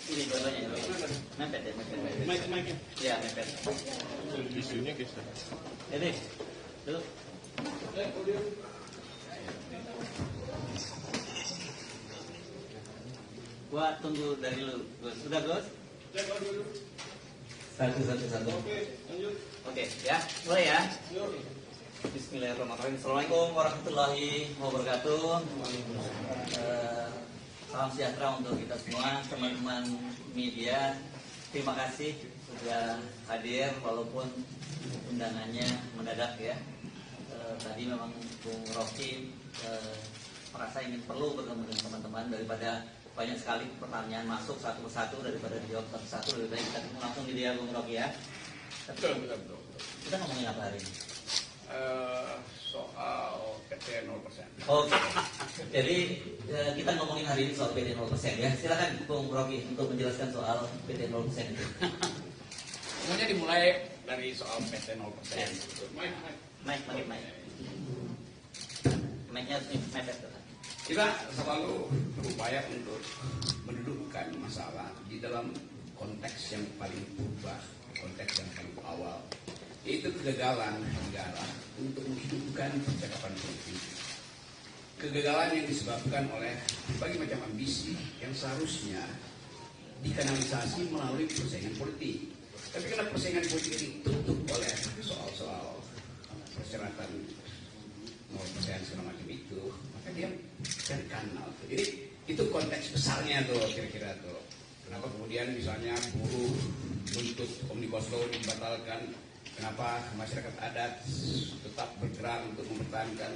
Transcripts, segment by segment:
Ini dua-duanya. Mepet ya, mepet. Mic-nya. Iya, mepet. Isunya kisah. Ini, duduk. Gua tunggu dari lu, Gus. Sudah, Gus? Satu. Oke, lanjut. Oke, ya. Mulai ya. Bismillahirrahmanirrahim. Assalamualaikum warahmatullahi wabarakatuh. Salam sejahtera untuk kita semua, teman-teman media. Terima kasih sudah hadir walaupun undangannya mendadak ya. Tadi memang Bung Rocky merasa ingin perlu bertemu dengan teman-teman daripada banyak sekali pertanyaan masuk satu persatu daripada dijawab satu-satu. Lebih baik kita ketemu langsung di dia Bung Rocky ya. Betul. Kita ngomongin apa hari ini? Soal PT 0%. Oke. Jadi kita ngomongin hari ini soal PT 0% ya. Silakan Bung Rocky untuk menjelaskan soal PT 0% itu. Semuanya dimulai dari soal PT 0%. Mic. Mic-nya harus mepet. Kita selalu berupaya untuk mendudukkan masalah di dalam konteks yang paling purba, konteks yang paling awal, yaitu kegagalan negara untuk menghidupkan percakapan politik. Kegagalan yang disebabkan oleh berbagai macam ambisi yang seharusnya dikanalisasi melalui persaingan politik. Tapi karena persaingan politik ditutup oleh soal-soal persyaratan 0% segala macam itu, maka dia cari kanal. Jadi itu konteks besarnya tuh kira-kira tuh. Kenapa kemudian misalnya buruh menuntut Omnibus Law dibatalkan? Kenapa masyarakat adat tetap bergerak untuk mempertahankan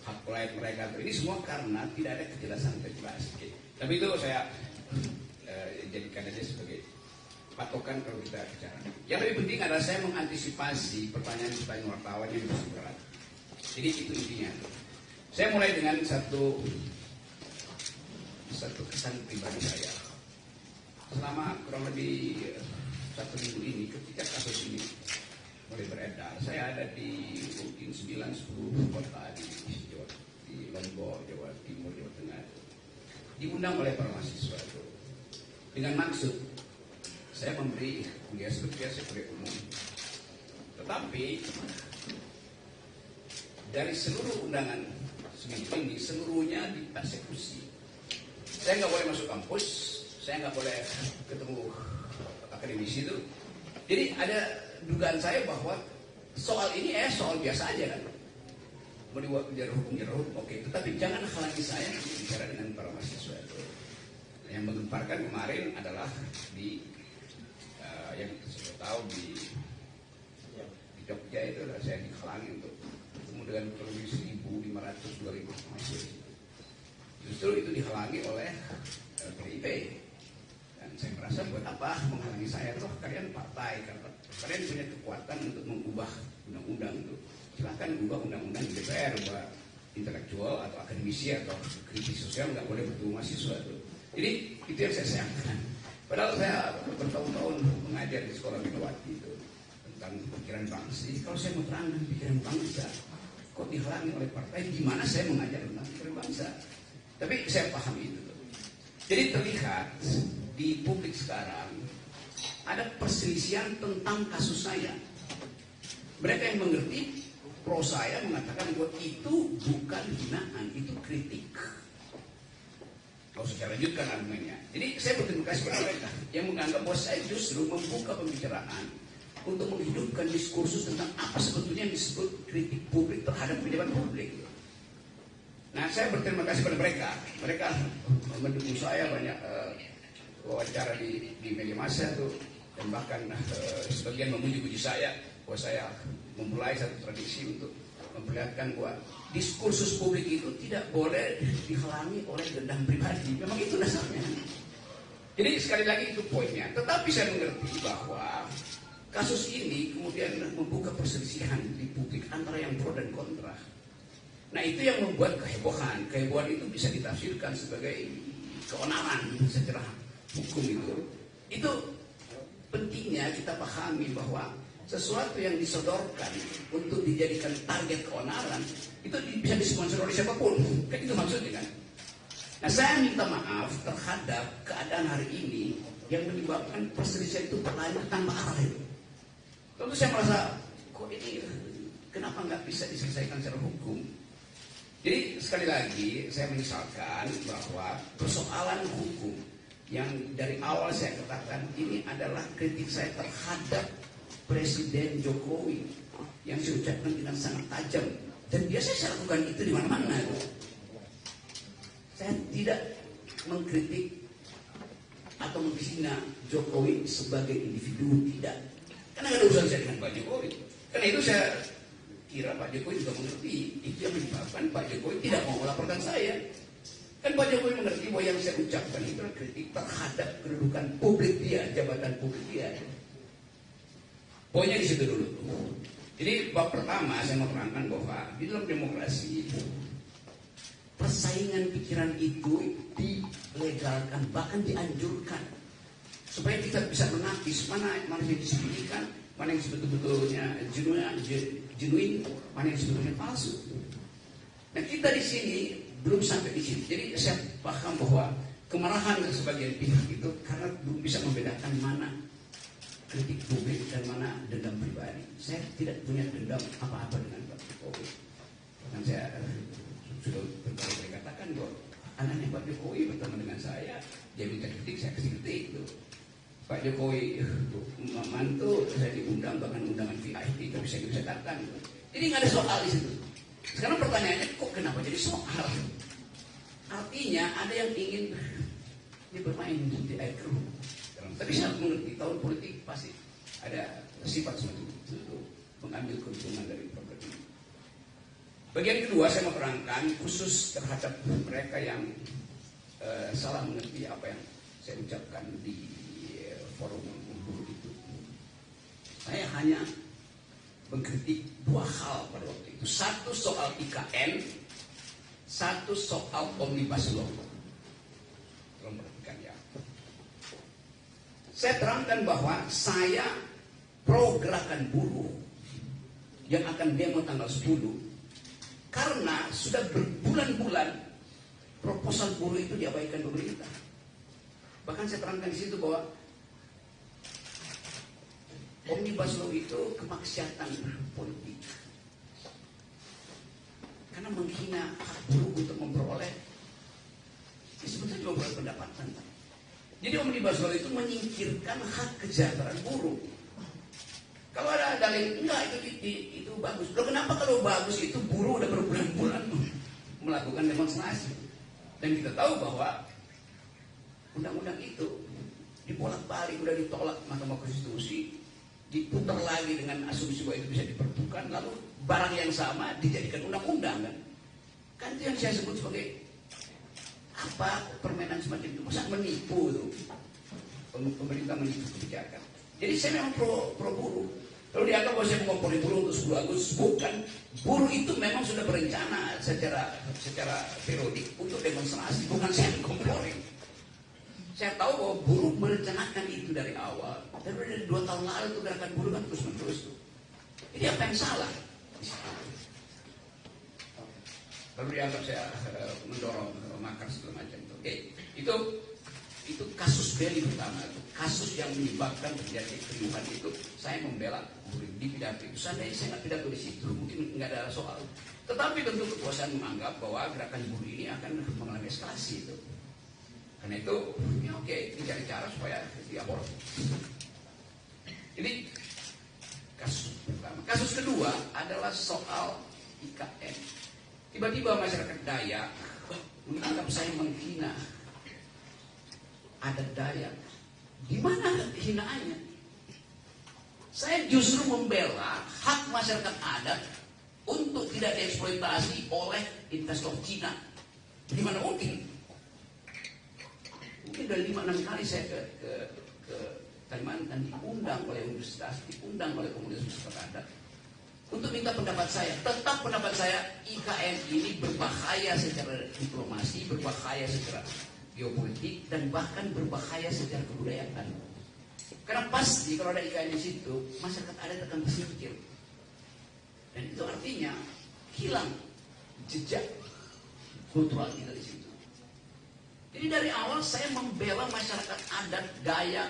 hak lain mereka? Ini semua karena tidak ada kejelasan regulasi. Tapi itu saya jadikan aja sebagai patokan kalau kita bicara. Yang lebih penting adalah saya mengantisipasi pertanyaan-pertanyaan wartawan yang lebih berat. Jadi itu intinya. Saya mulai dengan satu kesan pribadi saya. Selama kurang lebih 1 minggu ini, ketika kasus ini mulai beredar, saya ada di mungkin 9-10 kota di Lombok, Jawa Timur, Jawa Tengah, diundang oleh para mahasiswa itu dengan maksud saya memberi kuliah seperti biasa kuliah umum. Tetapi dari seluruh undangan seminggu ini, seluruhnya dipersekusi. Saya nggak boleh masuk kampus, saya nggak boleh ketemu akademisi itu. Jadi ada dugaan saya bahwa soal ini soal biasa aja kan. Mau dibicara hukum, oke. Tetapi jangan halangi saya bicara dengan para mahasiswa itu. Yang menggemparkan kemarin adalah di yang saya tahu di Jogja itu saya dihalangi untuk bertemu dengan kurang lebih 1.500-2.000 mahasiswa. Justru itu dihalangi oleh PDIP. Dan saya merasa buat apa menghalangi saya? Toh kalian partai, kalian punya kekuatan untuk mengubah undang-undang itu. Silahkan ubah undang-undang di DPR, buat intelektual atau akademisi atau kritis sosial nggak boleh bertemu mahasiswa itu. Jadi itu yang saya sayangkan. Padahal saya bertahun-tahun mengajar di sekolah Megawati itu tentang pikiran bangsa. Jadi kalau saya mau terangkan pikiran bangsa, kok dihalangi oleh partai? Gimana saya mengajar tentang pikiran bangsa? Tapi saya pahami itu. Jadi terlihat di publik sekarang ada perselisihan tentang kasus saya. Mereka yang mengerti pro saya mengatakan bahwa itu bukan hinaan, itu kritik. Kalau saya lanjutkan argumennya. Jadi saya berterima kasih kepada mereka yang menganggap bahwa saya justru membuka pembicaraan untuk menghidupkan diskursus tentang apa sebetulnya yang disebut kritik publik terhadap pejabat publik. Nah, saya berterima kasih pada mereka. Mereka mendukung saya banyak wawancara di media massa itu, dan bahkan sebagian memuji-puji saya bahwa saya memulai satu tradisi untuk memperlihatkan bahwa diskursus publik itu tidak boleh dihalangi oleh dendam pribadi. Memang itu dasarnya. Jadi sekali lagi itu poinnya. Tetapi saya mengerti bahwa kasus ini kemudian membuka perselisihan di publik antara yang pro dan kontra. Nah itu yang membuat kehebohan. Kehebohan itu bisa ditafsirkan sebagai keonaran secara hukum itu. Itu pentingnya kita pahami bahwa sesuatu yang disodorkan untuk dijadikan target keonaran itu bisa disponsor oleh siapapun. Kan itu maksudnya kan. Nah saya minta maaf terhadap keadaan hari ini yang menyebabkan perselisihan itu berlanjut tanpa arah itu. Lalu saya merasa, kok ini kenapa nggak bisa diselesaikan secara hukum? Jadi sekali lagi saya menyesalkan bahwa persoalan hukum yang dari awal saya katakan ini adalah kritik saya terhadap Presiden Jokowi yang saya ucapkan dengan sangat tajam, dan biasa saya lakukan itu di mana-mana. Saya tidak mengkritik atau menghina Jokowi sebagai individu, tidak. Karena ada urusan saya dengan Pak Jokowi. Karena itu saya kira Pak Jokowi juga mengerti itu yang menyebabkan Pak Jokowi tidak mau melaporkan saya. Kan Pak Jokowi mengerti bahwa yang saya ucapkan itu adalah kritik terhadap kedudukan publik dia, jabatan publik dia. Poinnya di situ dulu. Jadi bab pertama saya mau terangkan bahwa di dalam demokrasi persaingan pikiran itu dilegalkan, bahkan dianjurkan, supaya kita bisa menapis mana yang disembunyikan, mana yang sebetulnya genuine, mana yang sebetulnya palsu. Nah kita di sini belum sampai di sini. Jadi saya paham bahwa kemarahan sebagian pihak itu karena belum bisa membedakan mana kritik publik dan mana dendam pribadi. Saya tidak punya dendam apa-apa dengan Pak Jokowi. Bahkan saya sudah berkali-kali katakan bahwa anaknya Pak Jokowi bertemu dengan saya, dia minta kritik, saya kasih kritik itu. Pak Jokowi mantu saya diundang, bahkan undangan VIP, tapi saya bisa datang. Jadi nggak ada soal di situ. Sekarang pertanyaannya, kok kenapa jadi soal? Artinya ada yang ingin dia bermain di air keruh. Tapi saya mengerti tahun politik pasti ada sifat semacam itu, mengambil keuntungan dari program ini. Bagian kedua saya mau terangkan khusus terhadap mereka yang salah mengerti apa yang saya ucapkan di forum buruh itu. Saya hanya mengkritik dua hal pada waktu itu. Satu soal IKN, satu soal Omnibus Law. Tolong perhatikan ya. Saya terangkan bahwa saya pro gerakan buruh yang akan demo tanggal 10 karena sudah berbulan-bulan proposal buruh itu diabaikan pemerintah. Bahkan saya terangkan di situ bahwa Omnibus Law itu kemaksiatan politik karena menghina hak buruh untuk memperoleh sebetulnya juga pendapatan. Jadi Omnibus Law itu menyingkirkan hak kesejahteraan buruh. Kalau ada dalil enggak itu bagus. Loh kenapa kalau bagus itu buruh udah berbulan-bulan melakukan demonstrasi? Dan kita tahu bahwa undang-undang itu dibolak-balik, udah ditolak Mahkamah Konstitusi, diputar lagi dengan asumsi bahwa itu bisa diperpukan, lalu barang yang sama dijadikan undang-undang kan? Kan itu yang saya sebut sebagai apa permainan semacam itu, masa menipu itu, pemerintah menipu kebijakan. Jadi saya memang pro buruh. Kalau dianggap bahwa saya mengompori buruh untuk 10 Agustus, bukan. Buruh itu memang sudah berencana secara periodik untuk demonstrasi, bukan saya mengompori. Saya tahu bahwa buruh merencanakan itu dari awal. Dan dari 2 tahun lalu itu gerakan buruh kan terus-menerus tuh. Jadi apa yang salah? Lalu dianggap saya mendorong makar segala macam itu. Oke, itu kasus beli pertama, itu kasus yang menyebabkan terjadi keriuhan itu. Saya membela buruh di pidato itu. Seandainya saya nggak pidato di situ, mungkin nggak ada soal. Tetapi tentu kekuasaan menganggap bahwa gerakan buruh ini akan mengalami eskalasi itu. Karena itu, ya oke, mencari cara supaya diaborti. Ini kasus pertama. Kasus kedua adalah soal IKN. Tiba-tiba masyarakat Dayak menganggap saya menghina adat Dayak. Di mana hinaannya? Saya justru membela hak masyarakat adat untuk tidak dieksploitasi oleh investor Cina. Di mana mungkin? Mungkin dari 5-6 kali saya ke Kalimantan diundang oleh universitas, diundang oleh komunitas masyarakat adat untuk minta pendapat saya. Tetap pendapat saya, IKN ini berbahaya secara diplomasi, berbahaya secara geopolitik, dan bahkan berbahaya secara kebudayaan. Karena pasti kalau ada IKN di situ, masyarakat adat akan tersingkir. Dan itu artinya hilang jejak kultural kita di situ. Jadi dari awal saya membela masyarakat adat, Dayak,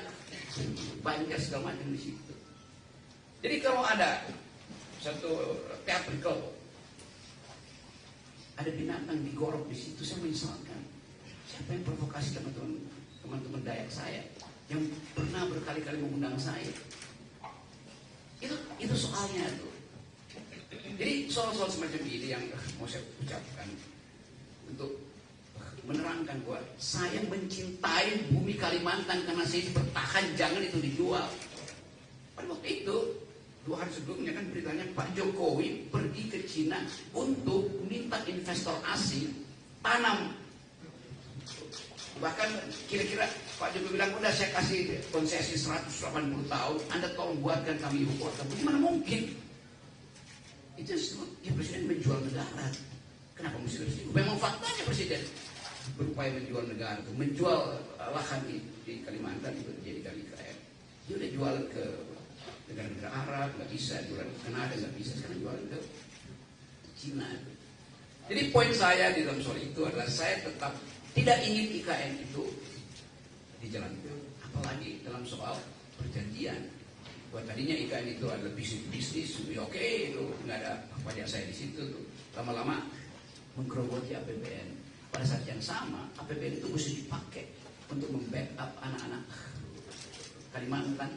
Banjar segala macam di situ. Jadi kalau ada satu teatrikal, ada binatang digorok di situ, saya menyesalkan. Siapa yang provokasi teman-teman Dayak saya yang pernah berkali-kali mengundang saya? Itu soalnya tuh. Jadi soal-soal semacam ini yang mau saya ucapkan untuk menerangkan bahwa saya mencintai bumi Kalimantan karena saya bertahan, jangan itu dijual. Pada waktu itu 2 hari sebelumnya kan beritanya Pak Jokowi pergi ke Cina untuk minta investor asing tanam. Bahkan kira-kira Pak Jokowi bilang, udah saya kasih konsesi 180 tahun, Anda tolong buatkan kami ibu kota. Bagaimana mungkin? Itu ya presiden menjual negara. Kenapa mesti presiden? Memang faktanya presiden berupaya menjual negara, menjual lahan di Kalimantan itu jadi KLIKM. Dia udah jual ke negara-negara Arab, nggak bisa, jual ke Kanada nggak bisa, sekarang jual ke Cina. Jadi poin saya di dalam soal itu adalah saya tetap tidak ingin IKN itu dijalankan, apalagi dalam soal perjanjian. Buat tadinya IKN itu adalah bisnis, oke, itu nggak ada pajak saya di situ tuh. Lama-lama menggerogoti APBN. Pada saat yang sama, APBN itu mesti dipakai untuk membackup anak-anak Kalimantan.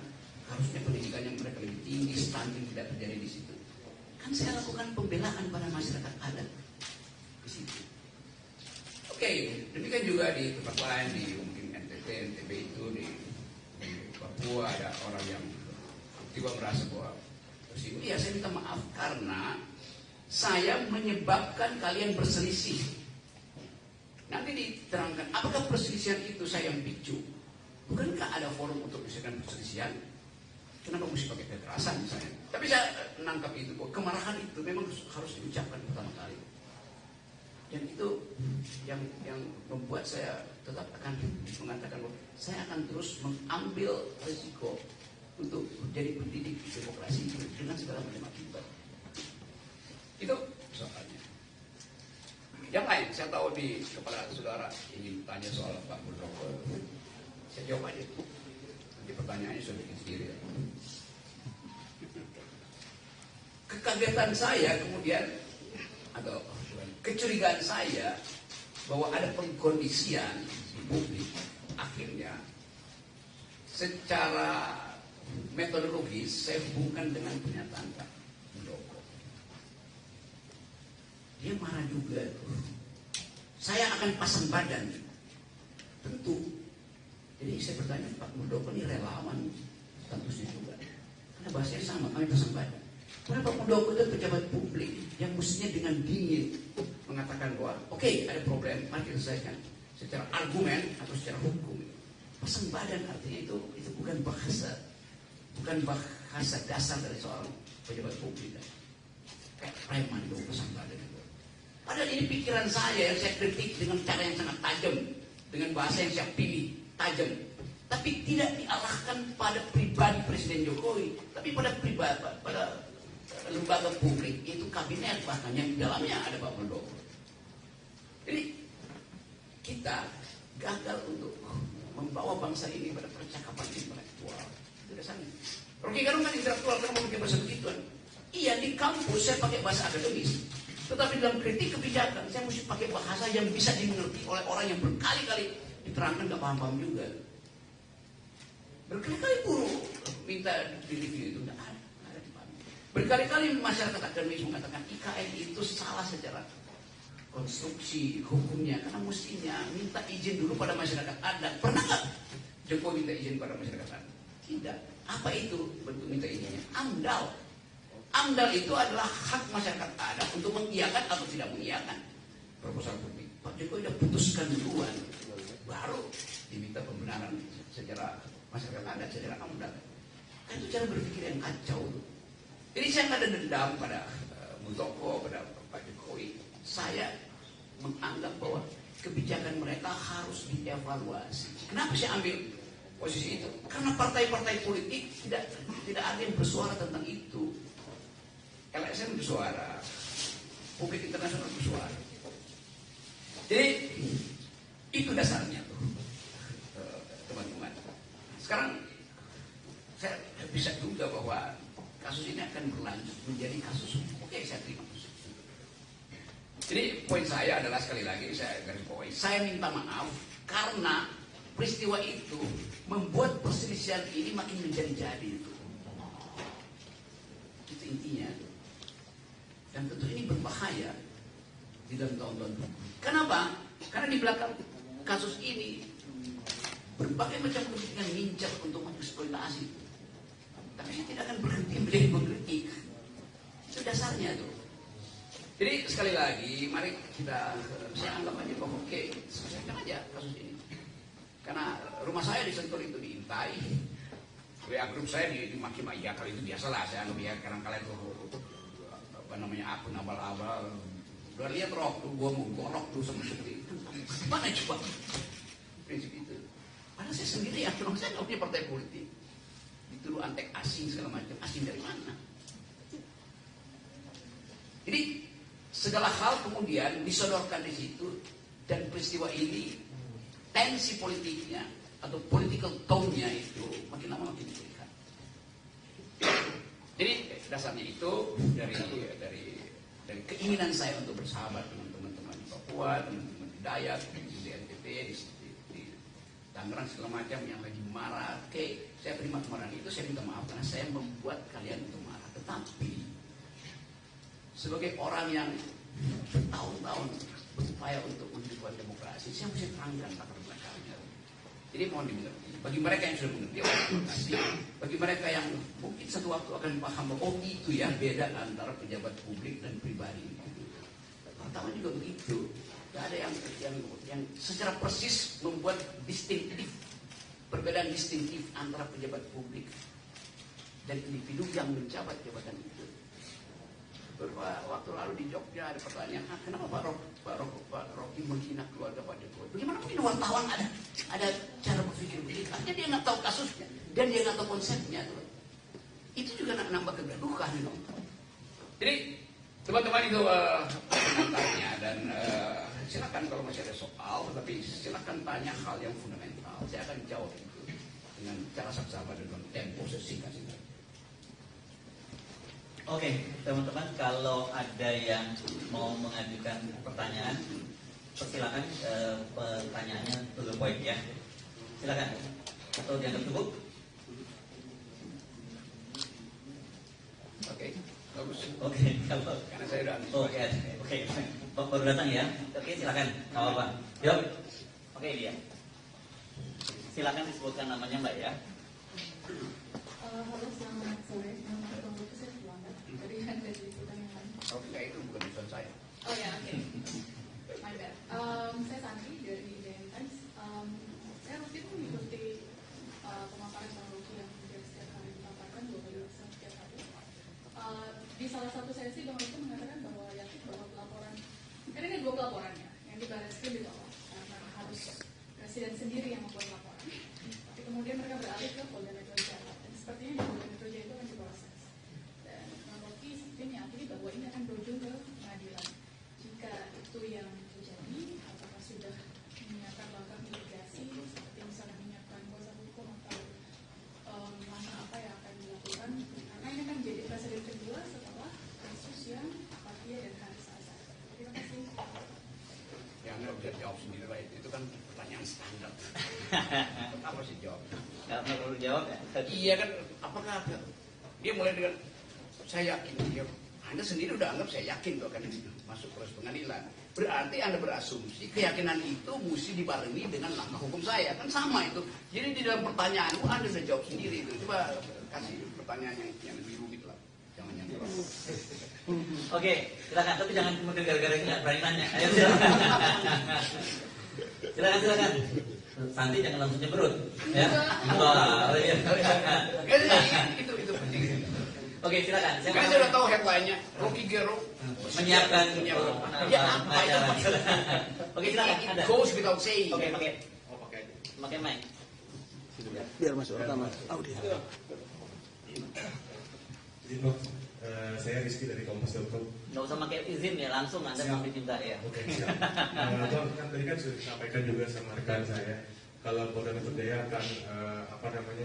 Harusnya pendidikannya mereka lebih tinggi, stunting tidak terjadi di situ. Kan saya lakukan pembelaan pada masyarakat adat di situ. Oke, demikian juga di tempat lain, di mungkin NTT, NTB itu di Papua ada orang yang tiba merasa bahwa ya saya minta maaf karena saya menyebabkan kalian berselisih. Nanti diterangkan apakah perselisihan itu saya yang picu. Bukankah ada forum untuk menyelesaikan perselisihan? Kenapa mesti pakai kekerasan misalnya? Tapi saya menangkap itu bahwa kemarahan itu memang harus diucapkan pertama kali. Dan itu yang membuat saya tetap akan mengatakan bahwa saya akan terus mengambil risiko untuk menjadi pendidik demokrasi dengan segala macam akibat. Itu soalnya. Yang lain, saya tahu di kepala saudara ingin tanya soal Pak Muldoko. Saya jawab aja. Nanti pertanyaannya sudah bikin sendiri. Kekagetan saya kemudian, atau kecurigaan saya bahwa ada pengkondisian di publik akhirnya secara metodologis saya hubungkan dengan pernyataan Pak Muldoko. Dia marah juga tuh. Saya akan pasang badan. Tentu. Jadi saya bertanya, Pak Muldoko ini relawan statusnya juga. Karena bahasanya sama, kami pasang badan. Karena Pak Muldoko itu pejabat publik yang mestinya dengan dingin mengatakan bahwa oke, ada problem, mari kita selesaikan secara argumen atau secara hukum. Pasang badan artinya itu bukan bahasa dasar dari seorang pejabat publik. Kayak preman itu pasang badan itu. Padahal ini pikiran saya yang saya kritik dengan cara yang sangat tajam, dengan bahasa yang saya pilih tajam. Tapi tidak diarahkan pada pribadi Presiden Jokowi, tapi pada lembaga publik, itu kabinet bahkan yang di dalamnya ada Pak Muldoko. Jadi kita gagal untuk membawa bangsa ini pada percakapan intelektual. Itu dasarnya. Rocky Gerung kan intelektual, kan mau pakai bahasa begituan. Iya, di kampus saya pakai bahasa akademis. Tetapi dalam kritik kebijakan, saya mesti pakai bahasa yang bisa dimengerti oleh orang yang berkali-kali diterangkan gak paham-paham juga. Berkali-kali guru minta di review itu gak ada dipahami. Berkali-kali masyarakat akademis mengatakan IKN itu salah secara konstruksi hukumnya, karena mestinya minta izin dulu pada masyarakat adat. Pernah nggak Jokowi minta izin pada masyarakat adat? Tidak. Apa itu bentuk minta izinnya? AMDAL. AMDAL itu adalah hak masyarakat adat untuk mengiyakan atau tidak mengiyakan proposal publik. Pak Jokowi sudah putuskan duluan, baru diminta pembenaran secara masyarakat adat, secara AMDAL. Kan itu cara berpikir yang kacau. Jadi saya nggak ada dendam pada Muldoko, pada Pak Jokowi. Saya menganggap bahwa kebijakan mereka harus dievaluasi. Kenapa saya ambil posisi itu? Karena partai-partai politik tidak ada yang bersuara tentang itu. LSM bersuara, publik internasional bersuara. Jadi itu dasarnya. Sekarang saya bisa duga bahwa kasus ini akan berlanjut menjadi kasus hukum. Oke, saya terima. Jadi poin saya adalah sekali lagi saya garis bawahi, saya minta maaf karena peristiwa itu membuat perselisihan ini makin menjadi-jadi itu. Itu intinya. Dan tentu ini berbahaya di dalam tahun-tahun. Kenapa? Karena di belakang kasus ini berbagai macam kepentingan ngincar untuk mengeksploitasi. Tapi saya tidak akan berhenti menjadi mengkritik. Itu dasarnya tuh. Jadi sekali lagi, mari kita, saya anggap aja bahwa oke, selesaikan aja kasus ini. Karena rumah saya di Sentul itu diintai, WA grup saya dimaki-maki, ya kalau itu biasalah, saya anggap ya kadang-kadang itu apa namanya akun abal-abal. Udah lihat rok tuh, gua mau gorok tuh sama seperti itu. Mana coba prinsip itu? Padahal saya sendiri ya, saya nggak punya partai politik. Dituduh antek asing segala macam, asing dari mana? Jadi segala hal kemudian disodorkan di situ dan peristiwa ini tensi politiknya atau political tone-nya itu makin lama makin terlihat. Jadi dasarnya itu dari keinginan saya untuk bersahabat dengan teman-teman di Papua, teman-teman di Dayak, di NTT, di Tangerang segala macam yang lagi marah. Oke, saya terima kemarahan itu, saya minta maaf karena saya membuat kalian itu marah. Tetapi sebagai orang yang bertahun-tahun berupaya untuk menghidupkan demokrasi, saya mesti terangkan latar belakangnya. Jadi mohon dimengerti. Bagi mereka yang sudah mengerti, terima kasih. Bagi mereka yang mungkin satu waktu akan paham bahwa oh itu ya beda antara pejabat publik dan pribadi. Pertama juga begitu. Tidak ada yang secara persis membuat distintif, perbedaan distintif antara pejabat publik dan individu yang menjabat jabatan itu. Beberapa waktu lalu di Jogja ada pertanyaan, kenapa Pak Rocky menghina keluarga Pak Jokowi? Bagaimana mungkin wartawan ada cara berpikir begitu? Artinya dia nggak tahu kasusnya dan dia nggak tahu konsepnya. Tuh. Itu juga nambah kegaduhan. Jadi teman-teman itu penantangnya dan silakan kalau masih ada soal, tetapi silakan tanya hal yang fundamental. Saya akan jawab itu dengan cara saksama dan dalam tempo sesingkat. Oke, teman-teman, kalau ada yang mau mengajukan pertanyaan, persilakan pertanyaannya to the point ya. Silakan. Atau dianggap cukup? Oke, bagus. Oke, kalau Karena saya udah Oke. Baru datang ya. Oke, silakan. Enggak apa-apa. Jawab. Oke, dia. Silakan disebutkan namanya, Mbak ya. Halo, selamat sore. Nama saya Fuanda. Dari liputan yang lain. Oke, itu bukan urusan saya. Oh ya, oke. My bad. Saya Santi dari DN Times. Saya waktu itu mengikuti pemaparan Bang Rocky yang setiap hari dipaparkan 2 kali setiap hari. Di salah satu sesi Bang Rocky mengatakan bahwa yakin bahwa pelaporan, karena ini 2 pelaporannya yang di Barreskrim ditolak karena harus presiden sendiri yang membuat laporan. Tapi kemudian mereka beralih ke Polda Metro Jaya. Dan sepertinya di Polda Metro Jaya itu akan diproses. Dan Bang Rocky meyakini bahwa ini akan berujung ke pengadilan. Jika itu yang terjadi, apakah sudah menyiapkan langkah mitigasi seperti misalnya menyiapkan kuasa hukum atau langkah apa yang akan dilakukan? Karena ini kan jadi presiden kedua setelah kasus yang Fathia dan Haris Azhar. Terima kasih. Yang nggak bisa jawab sendiri lah itu kan pertanyaan standar. Apa sih jawab? Nggak perlu jawab ya. Iya kan, apakah dia mulai dengan saya yakin dia, Anda sendiri udah anggap saya yakin tuh akan masuk proses pengadilan. Berarti Anda berasumsi keyakinan itu mesti dibarengi dengan langkah hukum saya, kan sama itu. Jadi di dalam pertanyaanmu Anda sudah jawab sendiri itu. Coba kasih pertanyaan yang lebih rumit lah, jangan yang terlalu. Oke, silakan. Tapi jangan kemudian gara-gara ini nggak berani nanya. Ayo silakan. Silakan. Santi jangan langsung nyemberut. Ya. Oh, iya. Itu penting. Oke, silakan. Kan saya udah tahu headline-nya, Rocky Gerung menyiapkan. Ya apa itu? Oke, silakan. Ada. It goes without saying. Oke, pakai mic. Biar masuk rekaman audio. Jadi Bang, saya Rizky dari Kompas.com. Nggak usah pakai izin ya, langsung Anda mau diminta ya. Oke, siap. Bang, kan tadi kan sudah disampaikan juga sama rekan saya kalau Polda Metro Jaya akan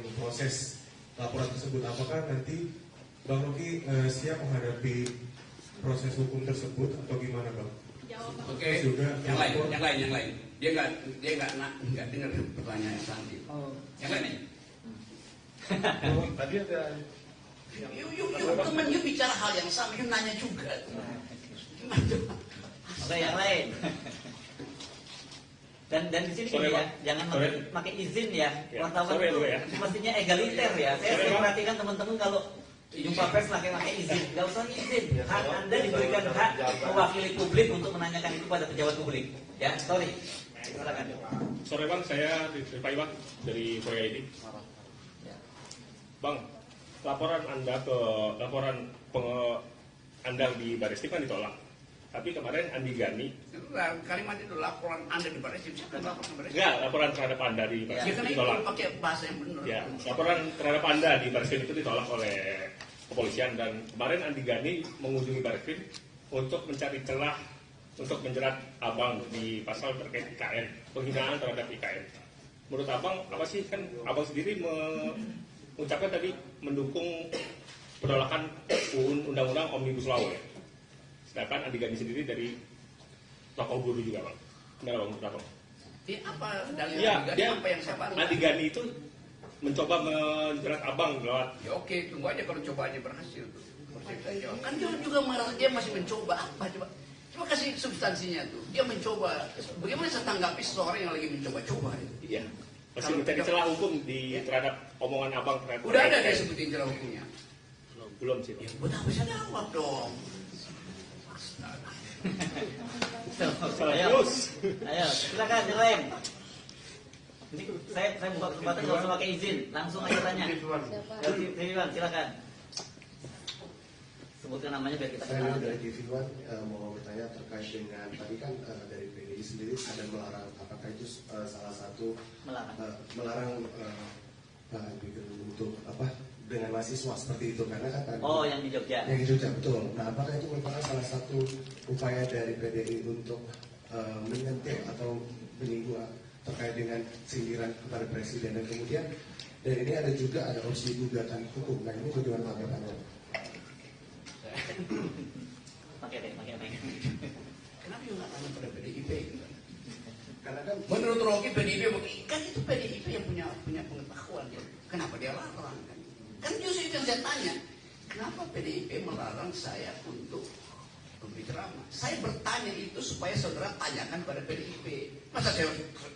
memproses laporan tersebut. Apakah nanti Bang Rocky siap menghadapi proses hukum tersebut atau gimana, Bang? Jawab, Bang. Oke, Juga yang lain. Dia nggak dengar pertanyaan Santi. Yang lain. Tadi ada Yuk, teman, yuk bicara hal yang sama, yuk nanya juga. Gimana? Oke, yang lain. Dan di sini Sorry, ya, Bang. jangan Sorry. pakai izin ya. Ya, Wartawan sorry, itu ya. mestinya egaliter ya. Saya Sorry, sering Bang. perhatikan teman-teman kalau jumpa pers pakai izin, nggak usah izin. Hak Anda diberikan hak mewakili publik untuk menanyakan itu pada pejabat publik. Ya, sorry. Silakan. Sore Bang, saya Pak Iwan dari Korea ini. Ya. Bang, laporan Anda di Barreskrim kan ditolak. Tapi kemarin Andi Gani, Kalimat itu laporan Anda di Barreskrim. Siapa yang laporan Barreskrim? enggak, laporan terhadap Anda di Ya, Barreskrim karena itu itu ditolak. pakai bahasa yang benar. Ya, laporan terhadap Anda di Barreskrim itu ditolak oleh kepolisian, dan kemarin Andi Gani mengunjungi Barreskrim untuk mencari celah untuk menjerat Abang di pasal terkait IKN, penghinaan terhadap IKN. Menurut Abang, apa sih, kan Abang sendiri mengucapkan tadi mendukung penolakan undang-undang Omnibus Law ya. Sedangkan Andi Gani sendiri dari tokoh buruh juga, Bang. Benar, Bang, menurut Abang? Dia apa dalil Iya, Andi Gani? dia Apa yang saya bantu? Andi Gani itu mencoba menjerat Abang lewat. Ya oke, tunggu aja kalau cobaannya berhasil tuh. Persib saya jawab. Kan dia juga merasa dia masih mencoba apa coba? Coba kasih substansinya tuh. Dia mencoba. Bagaimana saya tanggapi seseorang yang lagi mencoba-coba itu? Iya. Masih Kalau mencari tidak- celah hukum di terhadap omongan Abang terhadap. Udah ada dia sebutin celah hukumnya. Belum sih, Bang. Ya, buat apa saya jawab dong? Ayo, ayo, silakan yang lain. Ini saya buka kesempatan nggak usah pakai izin, langsung aja tanya. Ya, Triwan, silakan. Sebutkan namanya biar kita kenal. Saya dari TV One mau bertanya terkait dengan tadi kan dari PDI sendiri ada melarang, apakah itu salah satu melarang Pak Bigel untuk apa dengan mahasiswa seperti itu, karena kan tadi Oh, yang di Jogja. yang di Jogja, betul. Nah, apakah itu merupakan salah satu upaya dari PDI untuk menyentil atau menyinggung terkait dengan sindiran kepada presiden, dan kemudian dari ini ada juga opsi gugatan hukum. Nah, ini bagaimana tanggapannya? Pakai deh, pakai. Kenapa juga nggak tanya pada PDIP? Gitu? Karena kan Menurut Rocky PDIP kan itu PDIP yang punya pengetahuan dia. Kenapa dia larang kan? Kan justru itu yang saya tanya. Kenapa PDIP melarang saya untuk berbicara? Saya bertanya itu supaya saudara tanyakan pada PDIP. Masa saya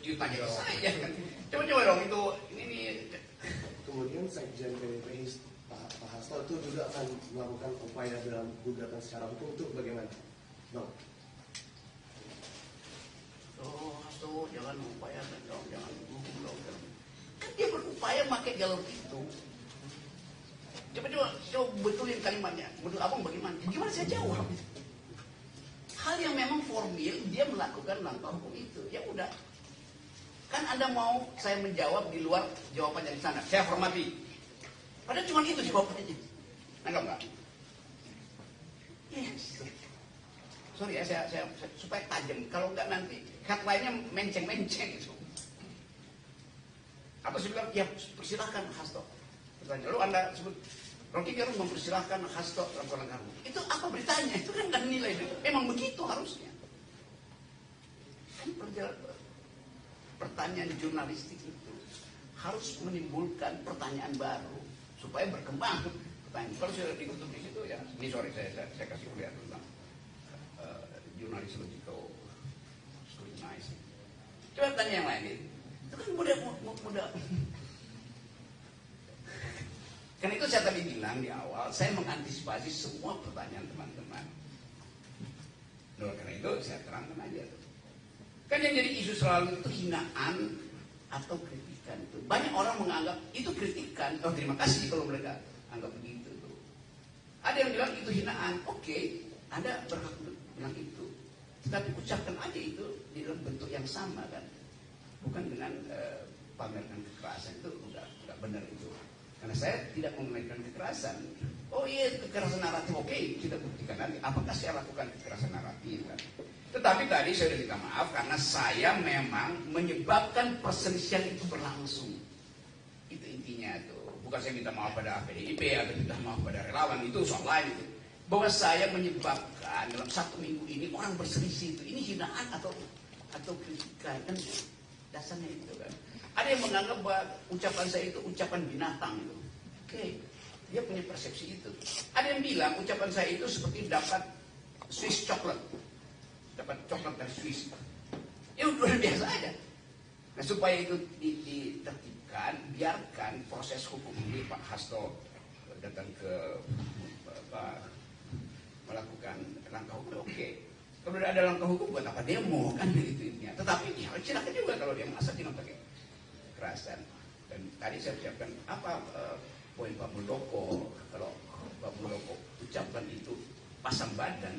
tanya ke saya kan? Coba dong itu ini. kemudian Sekjen PDIP Pak Hasto itu juga akan melakukan upaya dalam gugatan secara hukum itu bagaimana? Bang? Oh, Hasto jangan upayakan dong, jangan hukum dong. Kan dia berupaya pakai jalur itu. Coba betulin kalimatnya. Menurut abang bagaimana? Gimana saya jawab? Hal yang memang formil dia melakukan langkah hukum itu. Ya udah. Kan Anda mau saya menjawab di luar jawaban yang di sana. Saya hormati. Padahal cuma itu jawabannya. Anggap nggak? Yes. Sorry ya, saya supaya tajam. Kalau nggak nanti headline-nya menceng-menceng itu. Apa saya bilang? Ya persilahkan Hasto. Bertanya. Lalu Anda sebut Rocky Gerung mempersilahkan Hasto dalam langkah hukum. Itu apa beritanya? Itu kan nggak nilai. Memang begitu harusnya. Kan pertanyaan jurnalistik itu harus menimbulkan pertanyaan baru supaya berkembang pertanyaan. Kalau sudah ditutup di situ ya, ini sorry saya kasih kuliah tentang journalism scrutinizing. Coba tanya yang lain. Itu kan mudah. Karena itu saya tadi bilang di awal, saya mengantisipasi semua pertanyaan teman-teman. Nah, karena itu saya terangkan aja. Kan yang jadi isu selalu itu hinaan atau kritikan itu. Banyak orang menganggap itu kritikan. Oh, terima kasih kalau mereka anggap begitu. Ada yang bilang itu hinaan. Oke, Anda berhak bilang itu. Tapi ucapkan aja itu di dalam bentuk yang sama kan. Bukan dengan pamerkan kekerasan, itu udah benar itu. Karena saya tidak memainkan kekerasan. Oh iya, kekerasan naratif, oke, kita buktikan nanti apakah saya lakukan kekerasan naratif kan. Tetapi tadi saya sudah minta maaf karena saya memang menyebabkan perselisihan itu berlangsung. Itu intinya tuh. Bukan saya minta maaf pada PDIP atau minta maaf pada relawan, itu soal lain itu. Bahwa saya menyebabkan dalam 1 minggu ini orang berselisih itu, ini hinaan atau kritikan kan dasarnya itu kan. Ada yang menganggap bahwa ucapan saya itu ucapan binatang itu. Oke, dia punya persepsi itu. Ada yang bilang ucapan saya itu seperti dapat Swiss chocolate, dapat coklat dari Swiss. Ya luar biasa aja. Nah supaya itu ditertibkan, biarkan proses hukum ini. Pak Hasto datang ke melakukan langkah hukum, oke. Kalau tidak ada langkah hukum buat apa demo kan begitu intinya. Tetapi ya silakan juga kalau dia merasa jangan pakai kekerasan. Dan tadi saya ucapkan apa poin Pak Muldoko, kalau Pak Muldoko ucapkan itu pasang badan,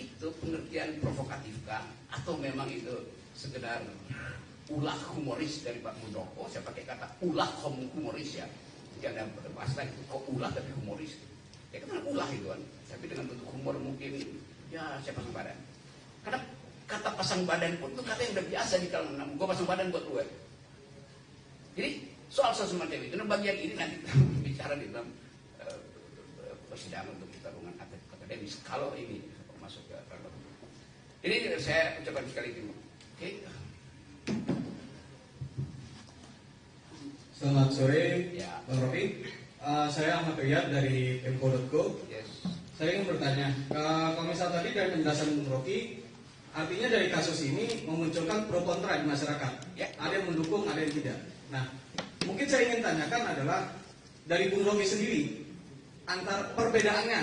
itu pengertian provokatif kah? Atau memang itu sekedar ulah humoris dari Pak Muldoko? Saya pakai kata ulah humoris ya. Jadi ada bahasa itu kok ulah tapi humoris. Ya kan ulah itu kan, tapi dengan bentuk humor mungkin ya saya pasang badan. Karena kata pasang badan pun itu kata yang udah biasa di kalangan gue pasang badan buat gue. Jadi soal semacam itu, nah bagian ini nanti kita bicara di dalam persidangan untuk pertarungan akademis. Kalau ini masuk ke ranah. Jadi saya ucapkan sekali lagi. Oke. Selamat sore, Ya. Bang Rofi. Saya Ahmad Riyad dari Tempo.co. Yes. Saya ingin bertanya, kalau misal tadi dari penjelasan Bung Rofi, artinya dari kasus ini memunculkan pro kontra di masyarakat. Ya. Ada yang mendukung, ada yang tidak. Nah, mungkin saya ingin tanyakan adalah dari Bung Rofi sendiri, antara perbedaannya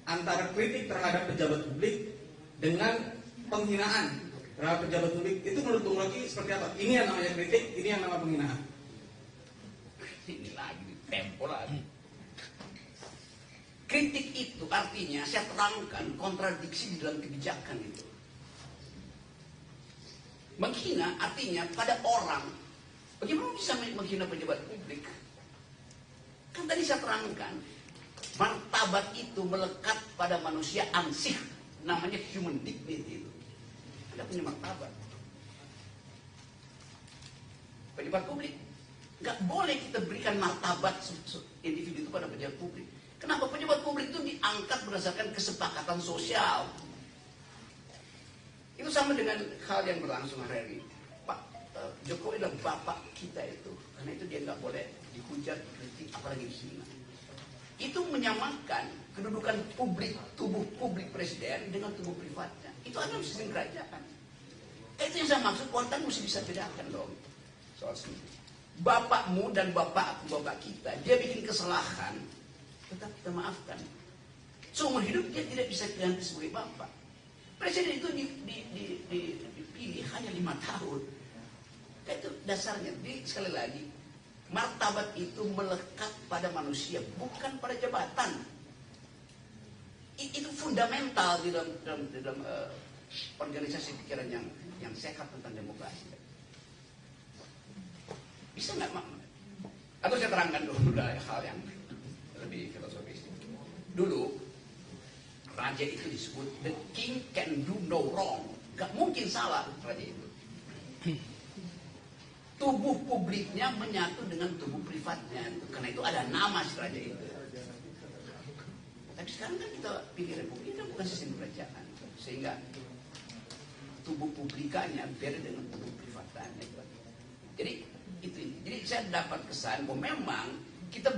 antara kritik terhadap pejabat publik dengan penghinaan terhadap pejabat publik, itu menurut Bung Rofi seperti apa? Ini yang namanya kritik, ini yang namanya penghinaan. Ini lagi di Tempo lagi. Kritik itu artinya saya terangkan kontradiksi di dalam kebijakan itu. Menghina artinya pada orang. Bagaimana bisa menghina pejabat publik? Kan tadi saya terangkan, martabat itu melekat pada manusia ansih, namanya human dignity itu. Ada punya martabat. Pejabat publik nggak boleh kita berikan martabat individu itu pada pejabat publik. Kenapa? Pejabat publik itu diangkat berdasarkan kesepakatan sosial. Itu sama dengan hal yang berlangsung hari ini. Pak Jokowi adalah bapak kita itu, karena itu dia nggak boleh dihujat, dikritik, apalagi dihina. Itu menyamakan kedudukan publik, tubuh publik presiden dengan tubuh privatnya. Itu adalah sistem kerajaan. Itu yang saya maksud, kita mesti bisa bedakan dong soal sini. Bapakmu dan bapak kita, dia bikin kesalahan, tetap kita maafkan. Seumur hidup dia tidak bisa diganti sebagai bapak. Presiden itu dipilih hanya 5 tahun. Itu dasarnya. Jadi sekali lagi, martabat itu melekat pada manusia, bukan pada jabatan. Itu fundamental di dalam organisasi pikiran yang sehat tentang demokrasi. Bisa nggak, Mak? Atau saya terangkan dulu hal yang lebih filosofis. Dulu raja itu disebut the king can do no wrong. Gak mungkin salah raja itu. Tubuh publiknya menyatu dengan tubuh privatnya. Karena itu ada nama si raja itu. Tapi sekarang kan kita pilih republik, itu bukan sistem kerajaan. Sehingga tubuh publikanya beda dengan tubuh privatnya. Jadi saya dapat kesan bahwa memang kita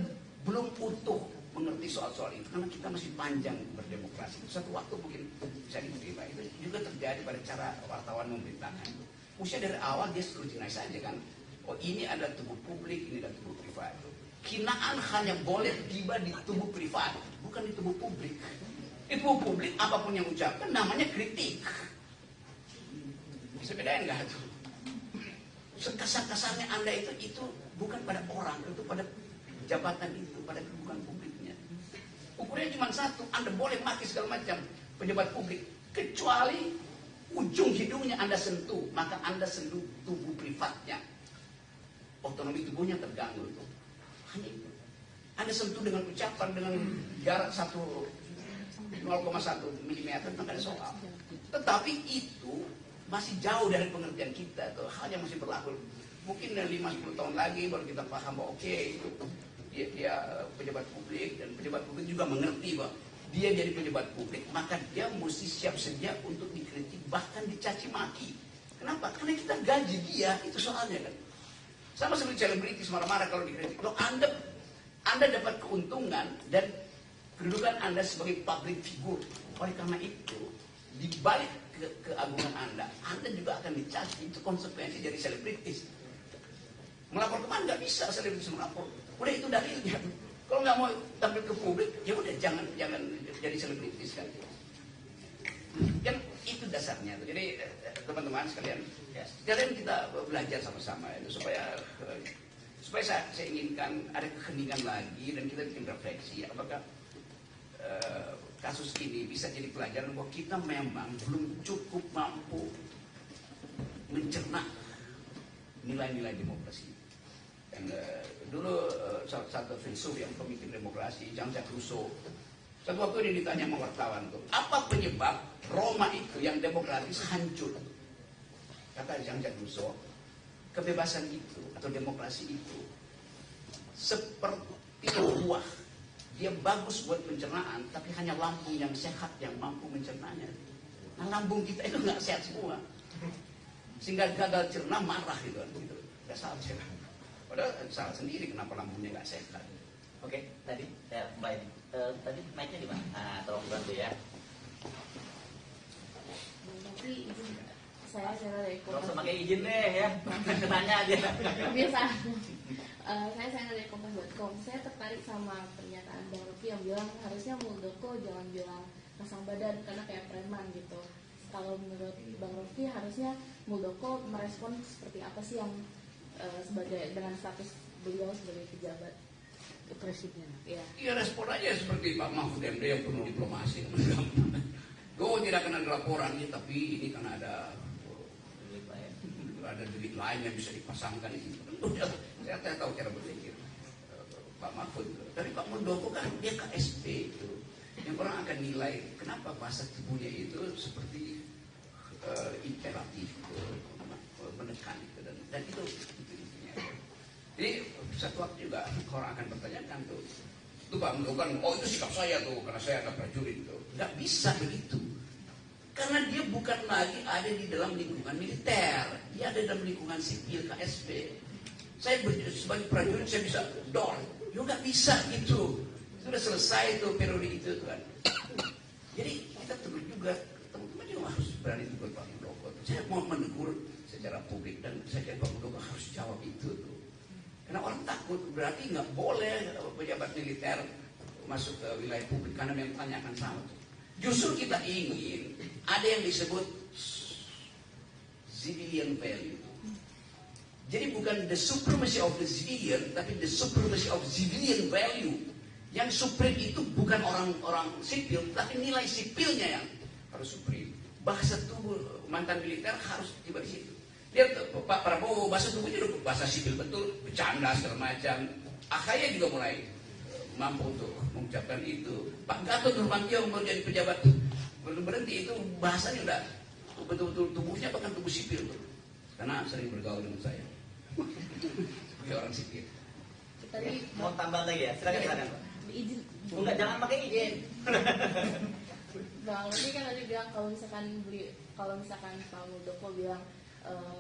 belum utuh mengerti soal-soal itu karena kita masih panjang berdemokrasi. Suatu waktu mungkin bisa diterima. Itu juga terjadi pada cara wartawan memberitakan. Usia dari awal dia scrutinize saja kan. Oh ini ada tubuh publik, ini ada tubuh privat. Hinaan hanya boleh tiba di tubuh privat, bukan di tubuh publik. Di tubuh publik apapun yang ucapkan namanya kritik. Bisa bedain nggak tuh? Sekasar-kasarnya Anda itu bukan pada orang, itu pada jabatan itu, pada kedudukan publiknya. Ukurannya cuma satu, Anda boleh maki segala macam pejabat publik, kecuali ujung hidungnya Anda sentuh, maka Anda sentuh tubuh privatnya. Otonomi tubuhnya terganggu itu. Hanya itu. Anda sentuh dengan ucapan dengan jarak 0,1 mm, tidak ada soal. Tetapi itu masih jauh dari pengertian kita, tuh hal yang masih berlaku. Mungkin 5-10 tahun lagi baru kita paham bahwa oke, itu dia pejabat publik, dan pejabat publik juga mengerti bahwa dia jadi pejabat publik, maka dia mesti siap sedia untuk dikritik, bahkan dicaci maki. Kenapa? Karena kita gaji dia, itu soalnya kan. Sama seperti selebritis marah-marah kalau dikritik. Loh, Anda dapat keuntungan dan kedudukan Anda sebagai public figure. Oleh karena itu, di balik keagungan Anda juga akan dicaci. Itu konsekuensi dari selebritis. Melapor kemana? Nggak bisa selebritis melapor. Udah itu dalilnya. Kalau nggak mau tampil ke publik, ya udah jangan jadi selebritis kan. Kan itu dasarnya. Jadi teman-teman sekalian, ya, sekalian kita belajar sama-sama itu supaya saya inginkan ada keheningan lagi dan kita bikin refleksi. Apakah kasus ini bisa jadi pelajaran bahwa kita memang belum cukup mampu mencerna nilai-nilai demokrasi. Dan dulu satu filsuf yang pemikir demokrasi, Jean-Jacques Rousseau, satu waktu dia ditanya sama wartawan tuh, apa penyebab Roma itu yang demokratis hancur? Kata Jean-Jacques Rousseau, kebebasan itu atau demokrasi itu seperti buah. Dia bagus buat pencernaan, tapi hanya lambung yang sehat yang mampu mencernanya. Nah, lambung kita itu nggak sehat semua, sehingga gagal cerna marah gitu. Nggak salah cerna. Padahal salah sendiri kenapa lambungnya nggak sehat. Oke, tadi saya Mbak ini. Tadi mic-nya di mana? Nah, tolong bantu ya. Nanti izin saya dari Kalau usah pakai izin deh ya. Ketanya aja. biasa. Saya dari kompas.com. Saya tertarik sama pernyataan Bang Rocky yang bilang harusnya Muldoko jangan bilang pasang badan karena kayak preman gitu. Kalau menurut Bang Rocky harusnya Muldoko merespon seperti apa sih yang sebagai dengan status beliau sebagai pejabat presiden? Iya, respon aja seperti Pak Mahfud MD yang penuh diplomasi. Gue tidak kena laporan nih, tapi ini kan ada duit lain yang bisa dipasangkan itu. Saya tahu cara berpikir Pak Mahfud. Dari Pak Muldoko kan dia KSP itu, yang orang akan nilai kenapa bahasa tubuhnya itu seperti imperatif, menekan itu dan itu intinya. Jadi satu waktu juga orang akan bertanyakan tuh, itu Pak Muldoko kan, oh itu sikap saya tuh karena saya ada prajurit tuh. Nggak bisa begitu. Karena dia bukan lagi ada di dalam lingkungan militer, dia ada dalam lingkungan sipil KSP. Saya sebagai prajurit saya bisa dor, ya nggak bisa gitu. Sudah selesai itu periode itu kan. Jadi kita perlu juga teman-teman juga harus berani tegur Pak Muldoko. Saya mau menegur secara publik dan saya kira Pak Muldoko harus jawab itu tuh. Karena orang takut berarti nggak boleh pejabat militer masuk ke wilayah publik karena yang tanyakan sama. Justru kita ingin ada yang disebut civilian value. Jadi bukan the supremacy of the civilian, tapi the supremacy of civilian value. Yang supreme itu bukan orang-orang sipil, tapi nilai sipilnya yang harus supreme. Bahasa tubuh mantan militer harus tiba di situ. Lihat Pak Prabowo, bahasa tubuhnya udah bahasa sipil betul, bercanda segala macam. AHY juga mulai mampu untuk mengucapkan itu. Pak Gatot Nurmantio mau jadi pejabat belum berhenti itu bahasanya udah betul-betul tubuhnya bahkan tubuh sipil tuh. Karena sering bergaul dengan saya. Sebagai orang sipil. Tadi mau tambah lagi ya? Silakan. Izin. Enggak, jangan pakai izin. Bang Rocky kan tadi bilang kalau misalkan Pak Muldoko bilang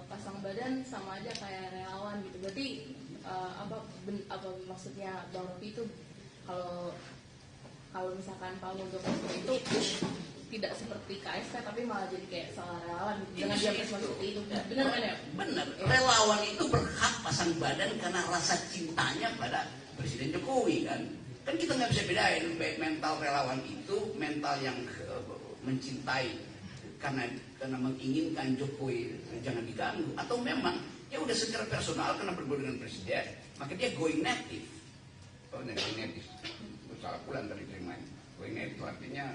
pasang badan sama aja kayak relawan gitu. Berarti apa maksudnya Bang Rocky itu kalau misalkan Pak Muldoko itu tidak seperti KSP tapi malah jadi kayak salah relawan gitu, dengan dia respon seperti itu. Benar kan ya? Benar. Relawan itu berhak pasang badan karena rasa cintanya pada Presiden Jokowi kan. Kan kita nggak bisa bedain mental relawan itu mental yang mencintai karena menginginkan Jokowi jangan diganggu, atau memang ya udah secara personal karena bergaul dengan Presiden maka dia going native. Oh, going native. Salah pulang dari terima. Going native artinya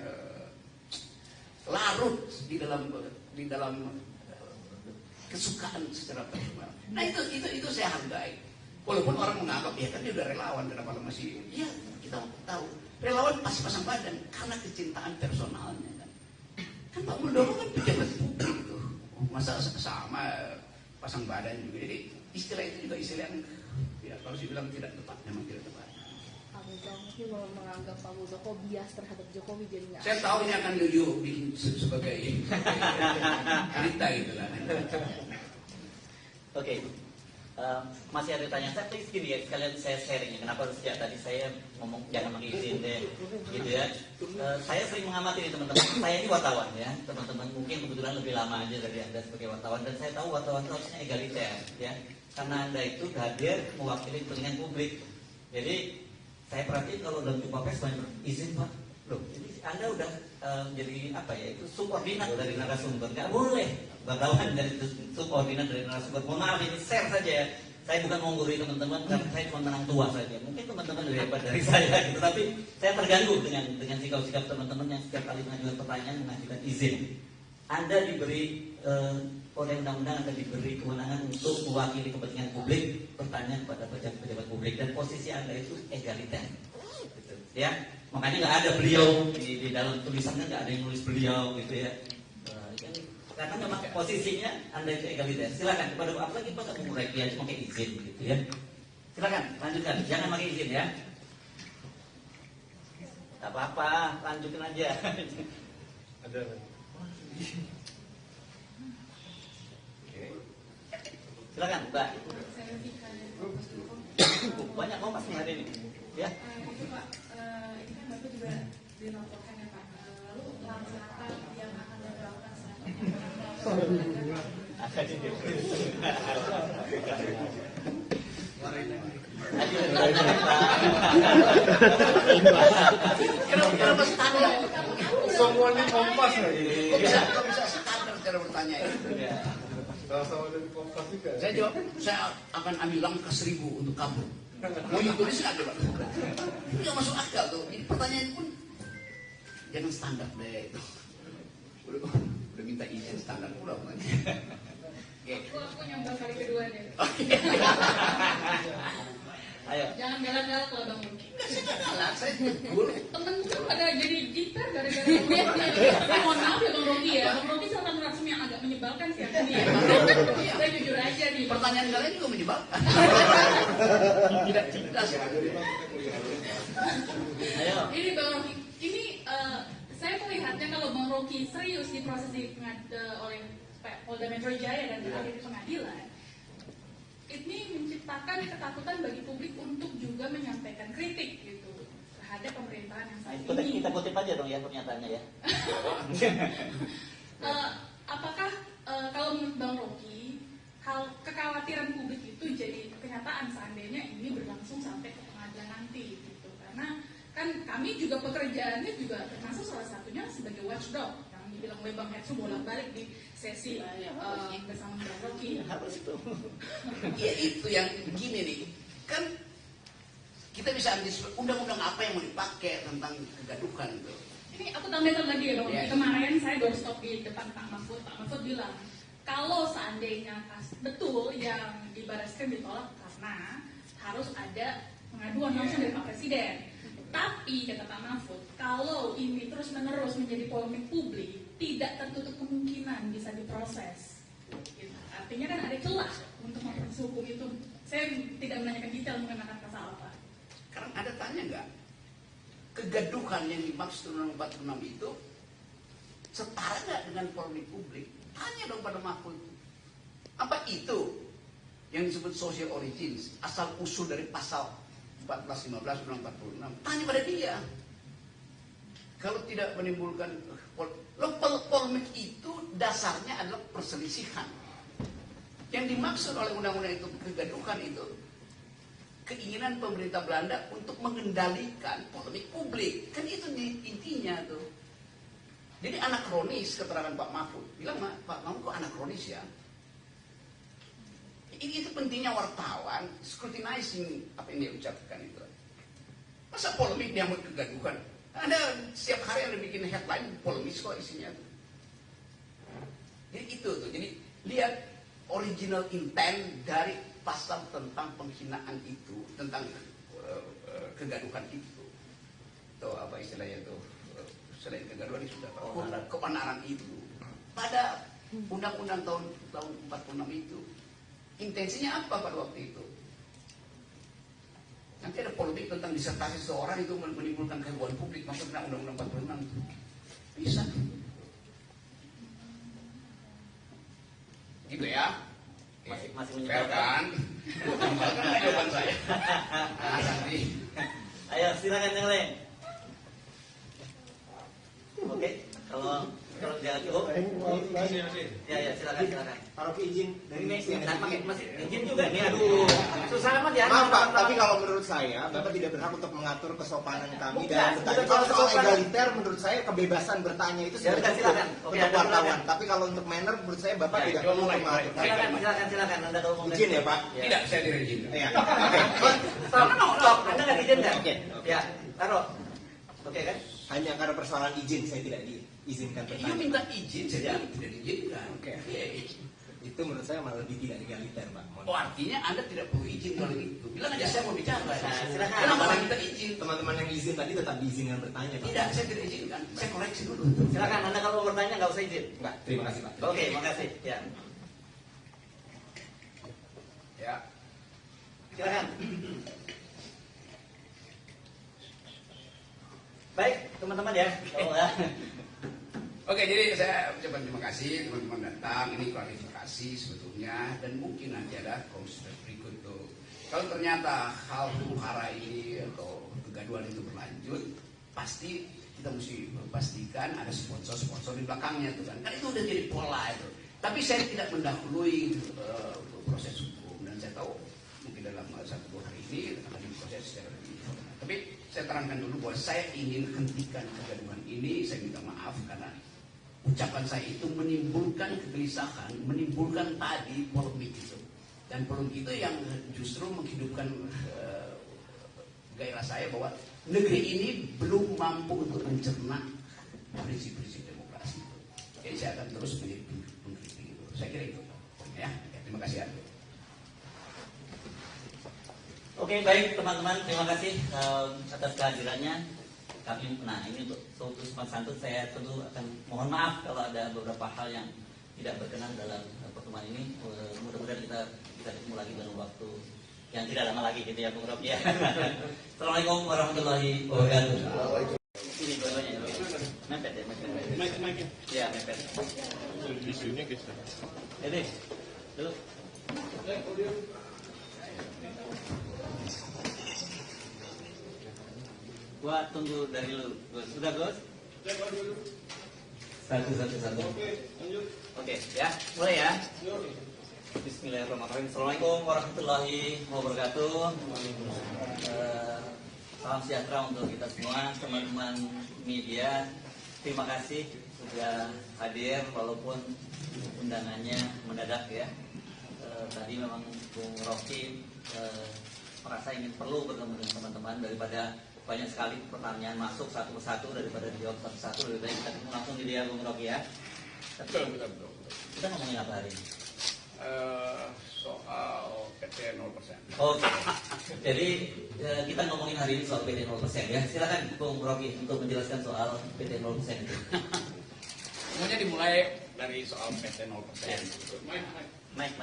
larut di dalam kesukaan secara personal. Nah itu saya hargai. Walaupun orang menganggap ya kan dia udah relawan, kenapa lo masih? Iya, kita tahu relawan pasti pasang badan karena kecintaan personalnya kan. Kan Pak Muldoko kan pejabat publik tuh, masa sama pasang badan juga. Jadi istilah itu juga istilah yang ya kalau dibilang tidak tepat, memang tidak tepat. Pak Muldoko menganggap Pak Muldoko bias terhadap Jokowi jadi nggak. Saya tahu ini akan Yoyo bikin sebagai cerita gitu lah. Oke. Masih ada tanya saya, please gini ya, sekalian saya sharing ya. Kenapa sejak tadi saya ngomong jangan pakai izin deh, gitu ya. Saya sering mengamati nih teman-teman. Saya ini wartawan ya, teman-teman mungkin kebetulan lebih lama aja dari Anda sebagai wartawan, dan saya tahu wartawan itu harusnya egaliter ya, karena Anda itu hadir mewakili kepentingan publik. Jadi saya perhatiin kalau dalam jumpa pers banyak izin Pak, loh, jadi Anda udah jadi apa ya, itu subordinat dari narasumber, nggak boleh wartawan dari subordinat dari narasumber. Mohon maaf ini share saja ya. Saya bukan menggurui teman-teman, karena saya cuma menang tua saja. Mungkin teman-teman lebih hebat dari saya gitu, tapi saya terganggu dengan sikap-sikap teman-teman yang setiap kali mengajukan pertanyaan mengajukan izin. Anda diberi oleh undang-undang, Anda diberi kewenangan untuk mewakili kepentingan publik, bertanya kepada pejabat-pejabat publik, dan posisi Anda itu egaliter. Gitu, ya, makanya nggak ada beliau di dalam tulisannya, nggak ada yang nulis beliau gitu ya. Karena memang posisinya Anda itu egaliter. Silakan kepada apalagi Pak Umur Reki aja pakai izin gitu ya. Silakan lanjutkan, jangan pakai izin ya. Tak apa-apa, lanjutin aja. Ada. Silakan Mbak. Saya Vika dari Kompas.com. Banyak kompas nih hari ini. Ya. Oke Pak, ini kan Bapak juga dilaporkan ya Pak. Lalu langkah apa yang akan dilakukan selanjutnya? Kenapa standar? Semuanya kompas lagi. Kok bisa standar cara bertanya itu? Sama dari kompas juga. Saya jawab, saya akan ambil langkah 1000 untuk kabur. Mau ditulis nggak coba? Itu nggak masuk akal tuh. Ini pertanyaan pun jangan standar deh itu. Udah minta izin standar pula pertanyaan. Aku nyoba kali kedua deh. Ayo. Jangan galak-galak kalau Bang Luki. Saya nggak galak, saya tegur. Temen kan pada jadi gitar gara-gara Bang Rocky. Mohon maaf ya Bang Rocky ya. Bang Rocky salah narasum yang agak menyebalkan sih ini ya. Saya jujur aja nih. Pertanyaan kalian juga menyebalkan. Tidak cerdas. Ayo. Ini Bang Rocky, ini saya melihatnya kalau Bang Rocky serius di proses oleh Polda Metro Jaya dan terakhir di pengadilan, ini menciptakan ketakutan bagi publik untuk juga menyampaikan kritik gitu terhadap pemerintahan yang saat ini. Kita kutip aja dong ya pernyataannya ya. Apakah kalau menurut Bang Rocky, kekhawatiran publik itu jadi kenyataan seandainya ini berlangsung sampai ke pengadilan nanti gitu? Karena kan kami juga pekerjaannya juga termasuk salah satunya sebagai watchdog yang dibilang oleh Bang Hetsu bolak-balik di sesi bersama Bang Rocky. Harus itu. Ya itu yang begini nih, kan kita bisa antisipasi undang-undang apa yang mau dipakai tentang kegaduhan itu. Ini aku tambahkan lagi ya Bang. Ya. Kemarin saya doorstop di depan Pak Mahfud. Pak Mahfud bilang kalau seandainya betul yang di Barreskrim ditolak karena harus ada pengaduan langsung dari Pak Presiden. Tapi kata Pak Mahfud, kalau ini terus-menerus menjadi polemik publik, tidak tertutup kemungkinan bisa diproses. Gitu. Artinya kan ada celah untuk memproses hukum itu. Saya tidak menanyakan detail mengenakan pasal apa. Sekarang ada tanya nggak? Kegaduhan yang dimaksud Undang-Undang 46 itu setara nggak dengan polemik publik? Tanya dong pada Mahfud. Apa itu yang disebut social origins, asal usul dari pasal 1415 Undang 46? Tanya pada dia. Kalau tidak menimbulkan polemik itu dasarnya adalah perselisihan. Yang dimaksud oleh undang-undang itu kegaduhan itu keinginan pemerintah Belanda untuk mengendalikan polemik publik. Kan itu intinya tuh. Jadi anakronis keterangan Pak Mahfud. Bilang Pak Mahfud kok anakronis ya? Itu pentingnya wartawan scrutinizing apa yang dia ucapkan itu. Masa polemik dia mau kegaduhan? Anda setiap hari Anda bikin headline polemis kok isinya tuh. Jadi itu tuh. Jadi lihat original intent dari pasal tentang penghinaan itu, tentang kegaduhan itu, atau apa istilahnya itu, selain kegaduhan itu sudah keonaran itu pada undang-undang tahun 46 itu. Intensinya apa pada waktu itu? Nanti ada polemik tentang disertasi seseorang itu menimbulkan kehebohan publik, masuk kena undang-undang 46 itu. Bisa. Gitu ya. Masih fair kan? Tambahkan jawaban saya. Nah, Santi. Ayo silakan yang lain. Oke, kalau jangan cukup. Ya silakan. Taruh izin dari Masih izin juga nih. Aduh, susah amat ya. Maaf Pak, tapi kalau menurut saya Bapak tidak berhak untuk mengatur kesopanan kami dan bertanya. Kalau soal egaliter menurut saya kebebasan bertanya itu sudah cukup untuk wartawan. Tapi kalau untuk manner menurut saya Bapak tidak perlu mengatur. Silakan. Anda kalau mau izin ya Pak? Tidak, saya tidak izin. Iya. Stop. Anda nggak izin kan? Oke. Ya, taruh. Oke kan? Hanya karena persoalan izin saya tidak diizinkan bertanya. Dia minta izin, saya tidak diizinkan. Oke. Itu menurut saya malah lebih tidak egaliter, Pak. Oh, artinya Anda tidak perlu izin kalau itu. Bilang aja saya mau bicara. Silakan. Kenapa minta izin? Teman-teman yang izin tadi tetap diizinkan bertanya, Pak. Tidak, saya tidak izinkan. Saya koreksi dulu. Silakan. Anda kalau mau bertanya nggak usah izin. Enggak, terima kasih, Pak. Oke, makasih. Ya. Silakan. Baik, teman-teman ya. Oke, jadi saya ucapkan terima kasih teman-teman datang. Ini klarifikasi sebetulnya, dan mungkin nanti ada konsultasi berikut tuh. Kalau ternyata hal huru-hara ini atau kegaduhan itu berlanjut, pasti kita mesti pastikan ada sponsor di belakangnya tuh kan. Kan itu udah jadi pola itu. Tapi saya tidak mendahului proses hukum, dan saya tahu mungkin dalam 1-2 hari ini akan diproses secara lebih. Tapi saya terangkan dulu bahwa saya ingin hentikan kegaduhan ini. Saya minta maaf karena ucapan saya itu menimbulkan kegelisahan, menimbulkan tadi polemik itu. Dan polemik itu yang justru menghidupkan gairah saya bahwa negeri ini belum mampu untuk mencerna prinsip-prinsip demokrasi itu. Jadi saya akan terus menjadi pengkritik itu. Saya kira itu. Ya, terima kasih. Oke, baik teman-teman, terima kasih atas kehadirannya. Ini untuk sopan santun saya tentu akan mohon maaf kalau ada beberapa hal yang tidak berkenan dalam pertemuan ini. Mudah-mudahan kita ketemu lagi dalam waktu yang tidak lama lagi gitu ya, Bung Rocky ya. Assalamualaikum warahmatullahi wabarakatuh. Ini dua-duanya. Mepet ya, mepet. Ya, mepet. Isunya geser. Jadi, dulu. Gua tunggu dari lu. Sudah, Gus? Satu. Oke, ya. Mulai ya. Bismillahirrahmanirrahim. Assalamualaikum warahmatullahi wabarakatuh. Salam sejahtera untuk kita semua, teman-teman media. Terima kasih sudah hadir walaupun undangannya mendadak ya. Tadi memang Bung Rocky merasa ingin perlu bertemu dengan teman-teman daripada banyak sekali pertanyaan masuk satu persatu, daripada dijawab satu-satu, lebih baik kita ketemu langsung di dia, Bung Rocky ya. Betul. Kita ngomongin apa hari ini? Soal PT 0%. Oke. Jadi kita ngomongin hari ini soal PT 0% ya. Silakan Bung Rocky untuk menjelaskan soal PT 0% itu. Semuanya dimulai dari soal PT 0%. Mike.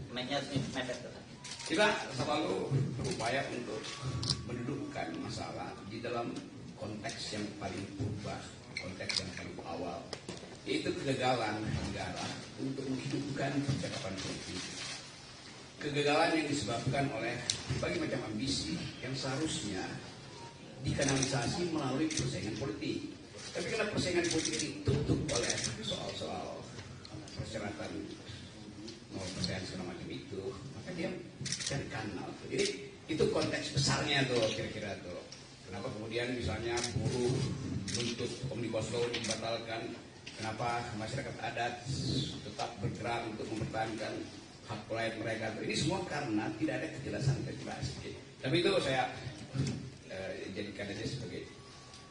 Mic-nya harus mepet. Kita selalu berupaya untuk mendudukkan masalah di dalam konteks yang paling purba, konteks yang paling awal, yaitu kegagalan negara untuk menghidupkan percakapan politik. Kegagalan yang disebabkan oleh berbagai macam ambisi yang seharusnya dikanalisasi melalui persaingan politik. Tapi karena persaingan politik ditutup oleh soal-soal persyaratan 0% segala macam itu, maka dia cari kanal. Jadi itu konteks besarnya tuh kira-kira tuh. Kenapa kemudian misalnya buruh menuntut Omnibus Law dibatalkan? Kenapa masyarakat adat tetap bergerak untuk mempertahankan hak rakyat mereka? Ini semua karena tidak ada kejelasan regulasi. Tapi itu saya jadikan aja sebagai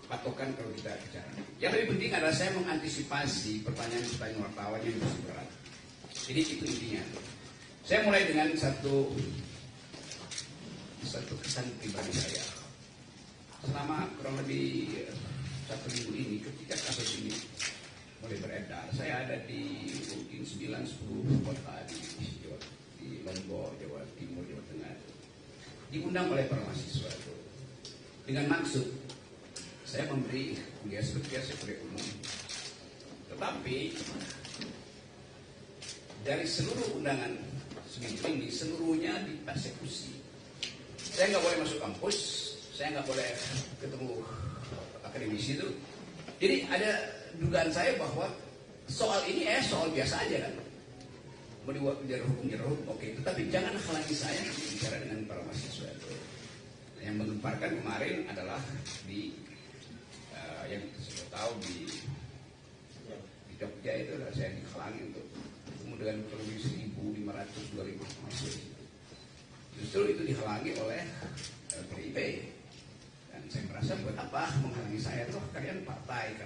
patokan kalau kita bicara. Yang lebih penting adalah saya mengantisipasi pertanyaan-pertanyaan wartawan yang lebih berat. Jadi itu intinya. Saya mulai dengan satu kesan pribadi saya. Selama kurang lebih 1 minggu ini, ketika kasus ini mulai beredar, saya ada di mungkin 9-10 kota di Lombok, Jawa Timur, Jawa Tengah, diundang oleh para mahasiswa itu dengan maksud saya memberi kuliah seperti biasa kuliah umum. Tetapi dari seluruh undangan seminggu ini, seluruhnya dipersekusi. Saya nggak boleh masuk kampus, saya nggak boleh ketemu akademisi itu. Jadi ada dugaan saya bahwa soal ini soal biasa aja kan. Mau dibiar hukum, oke. Tetapi jangan halangi saya bicara dengan para mahasiswa itu. Yang menggemparkan kemarin adalah di yang saya tahu di Jogja itu adalah saya dihalangi untuk ketemu dengan kurang lebih 1.500-2.000 mahasiswa. Justru itu dihalangi oleh PDIP. Dan saya merasa buat apa menghalangi saya? Toh kalian partai,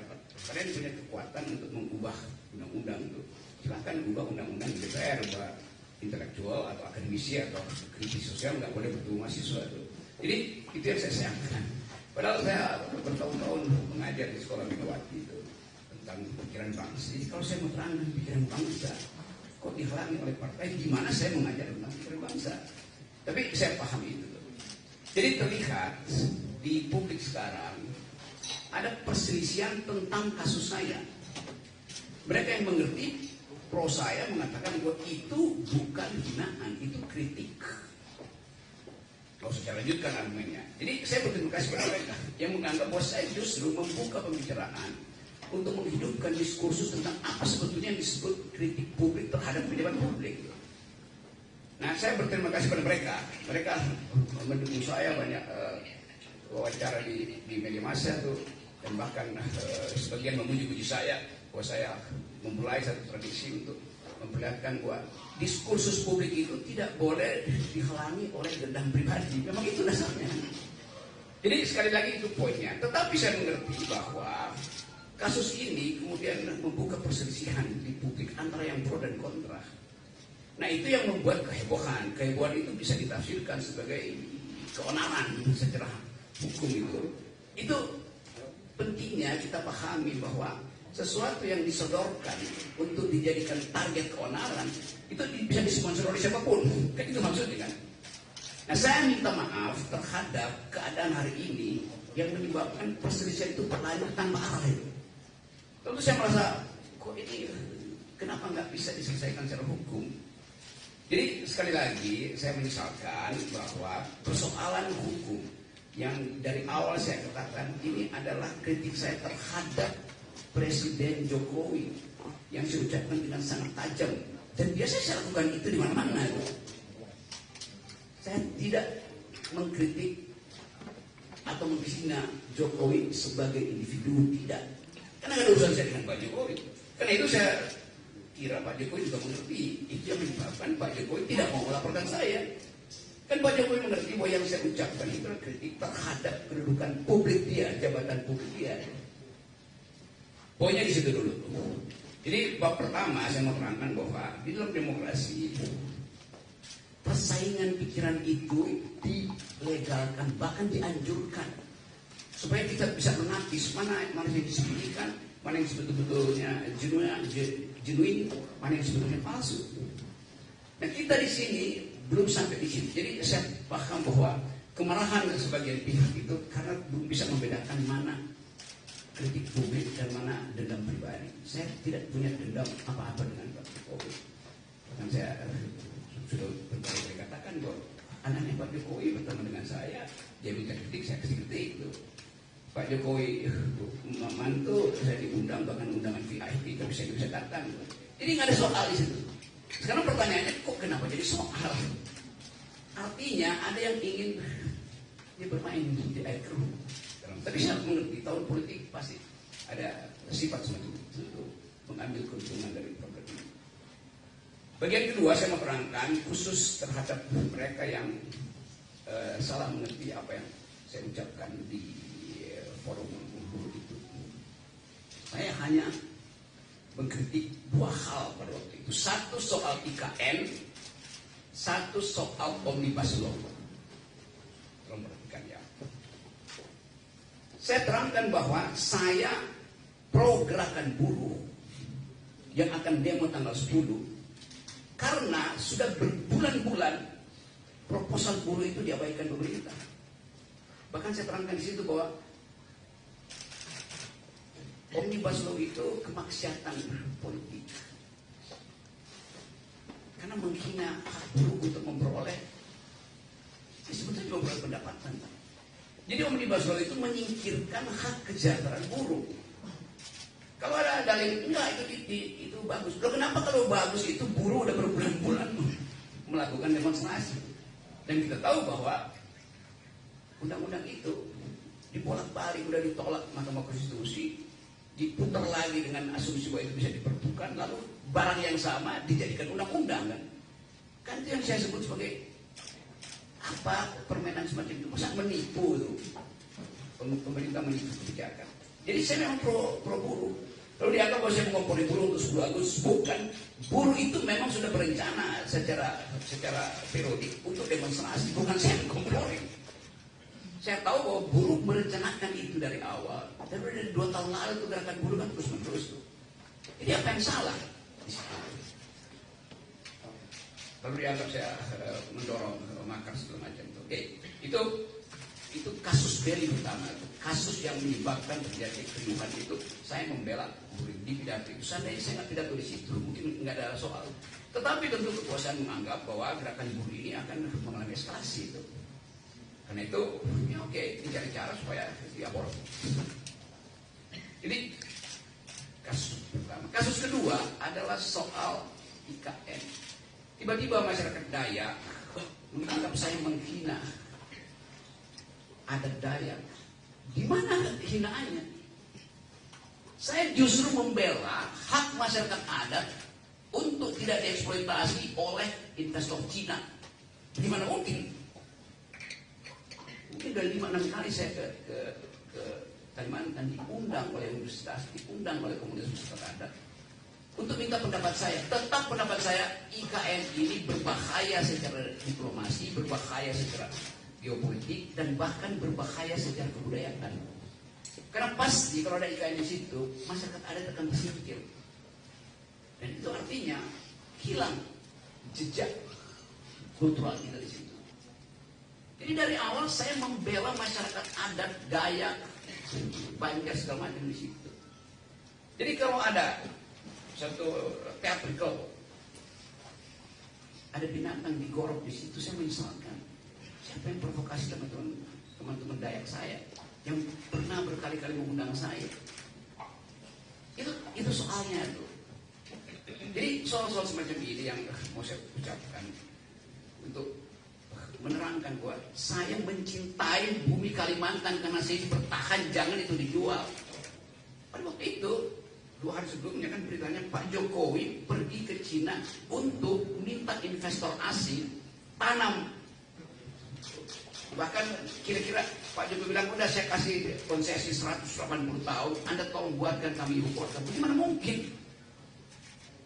kalian punya kekuatan untuk mengubah undang-undang itu. Silahkan ubah undang-undang di DPR, ubah intelektual atau akademisi atau kritis sosial nggak boleh bertemu mahasiswa itu. Jadi itu yang saya sayangkan. Padahal saya bertahun-tahun mengajar di sekolah Megawati itu tentang pikiran bangsa. Jadi kalau saya mau terangkan pikiran bangsa, kok dihalangi oleh partai? Gimana saya mengajar tentang pikiran bangsa? Tapi saya pahami itu. Jadi terlihat di publik sekarang ada perselisihan tentang kasus saya. Mereka yang mengerti pro saya mengatakan bahwa itu bukan hinaan, itu kritik. Kalau saya lanjutkan argumennya. Jadi saya berterima kasih kepada mereka yang menganggap bahwa saya justru membuka pembicaraan untuk menghidupkan diskursus tentang apa sebetulnya yang disebut kritik publik terhadap pejabat publik. Nah, saya berterima kasih kepada mereka. Mereka mendukung saya banyak wawancara di media massa tuh, dan bahkan sebagian memuji-puji saya bahwa saya memulai satu tradisi untuk memperlihatkan bahwa diskursus publik itu tidak boleh dihalangi oleh dendam pribadi. Memang itu dasarnya. Jadi sekali lagi itu poinnya. Tetapi saya mengerti bahwa kasus ini kemudian membuka perselisihan di publik antara yang pro dan kontra. Nah itu yang membuat kehebohan. Kehebohan itu bisa ditafsirkan sebagai keonaran secara hukum itu. Itu pentingnya kita pahami bahwa sesuatu yang disodorkan untuk dijadikan target keonaran itu bisa disponsor oleh siapapun. Kan itu maksudnya kan. Nah saya minta maaf terhadap keadaan hari ini yang menyebabkan perselisihan itu berlanjut tanpa arah itu. Tentu saya merasa kok ini kenapa nggak bisa diselesaikan secara hukum. Jadi sekali lagi saya menyesalkan bahwa persoalan hukum yang dari awal saya katakan ini adalah kritik saya terhadap Presiden Jokowi yang saya ucapkan dengan sangat tajam, dan biasa saya lakukan itu di mana-mana. Saya tidak mengkritik atau menghina Jokowi sebagai individu, tidak. Karena ada urusan saya dengan Pak Jokowi. Karena itu saya kira Pak Jokowi juga mengerti. Itu yang menyebabkan Pak Jokowi tidak mau melaporkan saya. Kan Pak Jokowi mengerti bahwa yang saya ucapkan itu adalah kritik terhadap kedudukan publik dia, jabatan publik dia. Poinnya di situ dulu. Jadi bab pertama saya mau terangkan bahwa di dalam demokrasi persaingan pikiran itu dilegalkan, bahkan dianjurkan supaya kita bisa menapis mana yang disembunyikan, mana yang sebetulnya genuine, mana yang sebetulnya palsu. Nah kita di sini belum sampai di sini. Jadi saya paham bahwa kemarahan sebagian pihak itu karena belum bisa membedakan mana kritik publik dan mana dendam pribadi. Saya tidak punya dendam apa-apa dengan Pak Jokowi. Bahkan saya sudah berkali-kali katakan bahwa anaknya Pak Jokowi bertemu dengan saya, dia minta kritik, saya kasih kritik. Pak Jokowi mantu, saya diundang bahkan undangan VIP, tapi saya bisa datang. Jadi nggak ada soal di situ. Sekarang pertanyaannya, kok kenapa jadi soal? Artinya ada yang ingin dia bermain di air keruh. Tapi saya mengerti tahun politik pasti ada sifat semacam itu untuk mengambil keuntungan dari program ini. Bagian kedua saya mau terangkan khusus terhadap mereka yang salah mengerti apa yang saya ucapkan di forum hanya mengkritik dua hal pada waktu itu. Satu soal IKN, satu soal Omnibus Law. Tolong perhatikan ya. Saya terangkan bahwa saya pro gerakan buruh yang akan demo tanggal 10 karena sudah berbulan-bulan proposal buruh itu diabaikan pemerintah. Bahkan saya terangkan di situ bahwa Omnibus Law itu kemaksiatan politik karena menghina hak buruh untuk memperoleh sebetulnya juga pendapatan. Jadi Omnibus Law itu menyingkirkan hak kesejahteraan buruh. Kalau ada dalil enggak itu bagus. Loh, kenapa kalau bagus itu buruh udah berbulan-bulan melakukan demonstrasi? Dan kita tahu bahwa undang-undang itu dibolak-balik, udah ditolak Mahkamah Konstitusi, diputar lagi dengan asumsi bahwa itu bisa diperbukan, lalu barang yang sama dijadikan undang-undang kan? Kan itu yang saya sebut sebagai apa permainan semacam itu, masa menipu itu, pemerintah menipu kebijakan. Jadi saya memang pro buruh. Lalu dianggap bahwa saya mengompori buruh untuk 10 Agustus, bukan. Buruh itu memang sudah berencana secara periodik untuk demonstrasi, bukan saya mengompori. Saya tahu bahwa buruh merencanakan itu dari awal. Tapi dari 2 tahun lalu itu gerakan buruh kan terus-menerus tuh. Jadi apa yang salah? Lalu dianggap saya mendorong makar segala macam itu. Oke, itu kasus very utama, kasus yang menyebabkan terjadi keriuhan itu. Saya membela buruh di pidato itu. Seandainya saya nggak pidato di situ, mungkin nggak ada soal. Tetapi tentu kekuasaan menganggap bahwa gerakan buruh ini akan mengalami eskalasi itu. Karena itu, ya oke, dicari cara supaya diaborti. Jadi kasus pertama. Kasus kedua adalah soal IKN. Tiba-tiba masyarakat Dayak menganggap saya menghina adat Dayak. Di mana hinaannya? Saya justru membela hak masyarakat adat untuk tidak dieksploitasi oleh investor Cina. Gimana mungkin? Mungkin udah 5-6 kali saya ke Kalimantan diundang oleh universitas, diundang oleh komunitas masyarakat adat untuk minta pendapat saya. Tetap pendapat saya, IKN ini berbahaya secara diplomasi, berbahaya secara geopolitik, dan bahkan berbahaya secara kebudayaan. Karena pasti kalau ada IKN di situ, masyarakat adat akan tersingkir. Dan itu artinya hilang jejak kultural kita di situ. Jadi dari awal saya membela masyarakat adat, Dayak, Banjar segala macam di situ. Jadi kalau ada satu teatrikal, ada binatang digorok di situ, saya menyesalkan. Siapa yang provokasi teman-teman Dayak saya yang pernah berkali-kali mengundang saya? Itu soalnya tuh. Jadi soal-soal semacam ini yang mau saya ucapkan untuk menerangkan bahwa saya mencintai bumi Kalimantan karena saya bertahan, jangan itu dijual. Pada waktu itu 2 hari sebelumnya kan beritanya Pak Jokowi pergi ke Cina untuk minta investor asing tanam. Bahkan kira-kira Pak Jokowi bilang, udah saya kasih konsesi 180 tahun, Anda tolong buatkan kami ibu kota. Bagaimana mungkin?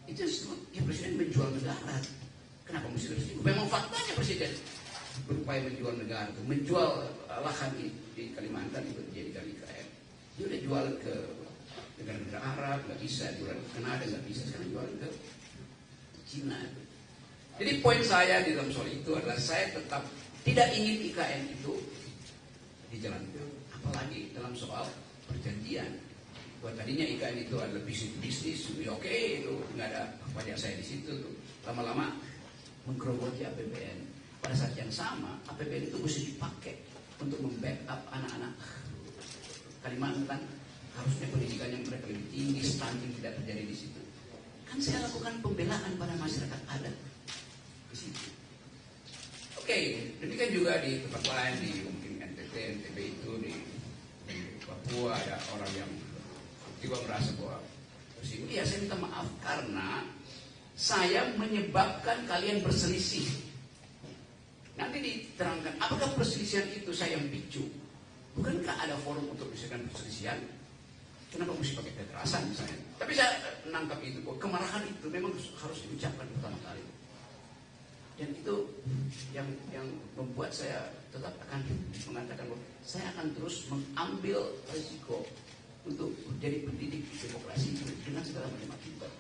Itu ya presiden menjual negara. Kenapa mesti presiden? Memang faktanya presiden berupaya menjual negara, menjual lahan di Kalimantan itu dijadikan IKN. Dia udah jual ke negara-negara Arab, nggak bisa, jual ke Kanada nggak bisa, sekarang jual ke Cina. Jadi poin saya di dalam soal itu adalah saya tetap tidak ingin IKN itu dijalankan, apalagi dalam soal perjanjian. Buat tadinya IKN itu adalah bisnis, oke, itu nggak ada pajak saya di situ tuh. Lama-lama menggerogoti APBN. Pada saat yang sama, APBN itu mesti dipakai untuk membackup anak-anak Kalimantan. Harusnya pendidikan yang mereka lebih tinggi, stunting tidak terjadi di situ. Kan saya lakukan pembelaan pada masyarakat adat di situ. Oke, demikian juga di tempat lain, di mungkin NTT, NTB itu di Papua ada orang yang tiba merasa bahwa ya saya minta maaf karena saya menyebabkan kalian berselisih. Nanti diterangkan apakah perselisihan itu saya yang picu? Bukankah ada forum untuk menyelesaikan perselisihan? Kenapa mesti pakai kekerasan misalnya? Tapi saya menangkap itu, bahwa kemarahan itu memang harus diucapkan pertama kali. Dan itu yang membuat saya tetap akan mengatakan bahwa saya akan terus mengambil risiko untuk menjadi pendidik demokrasi dengan segala macam akibat.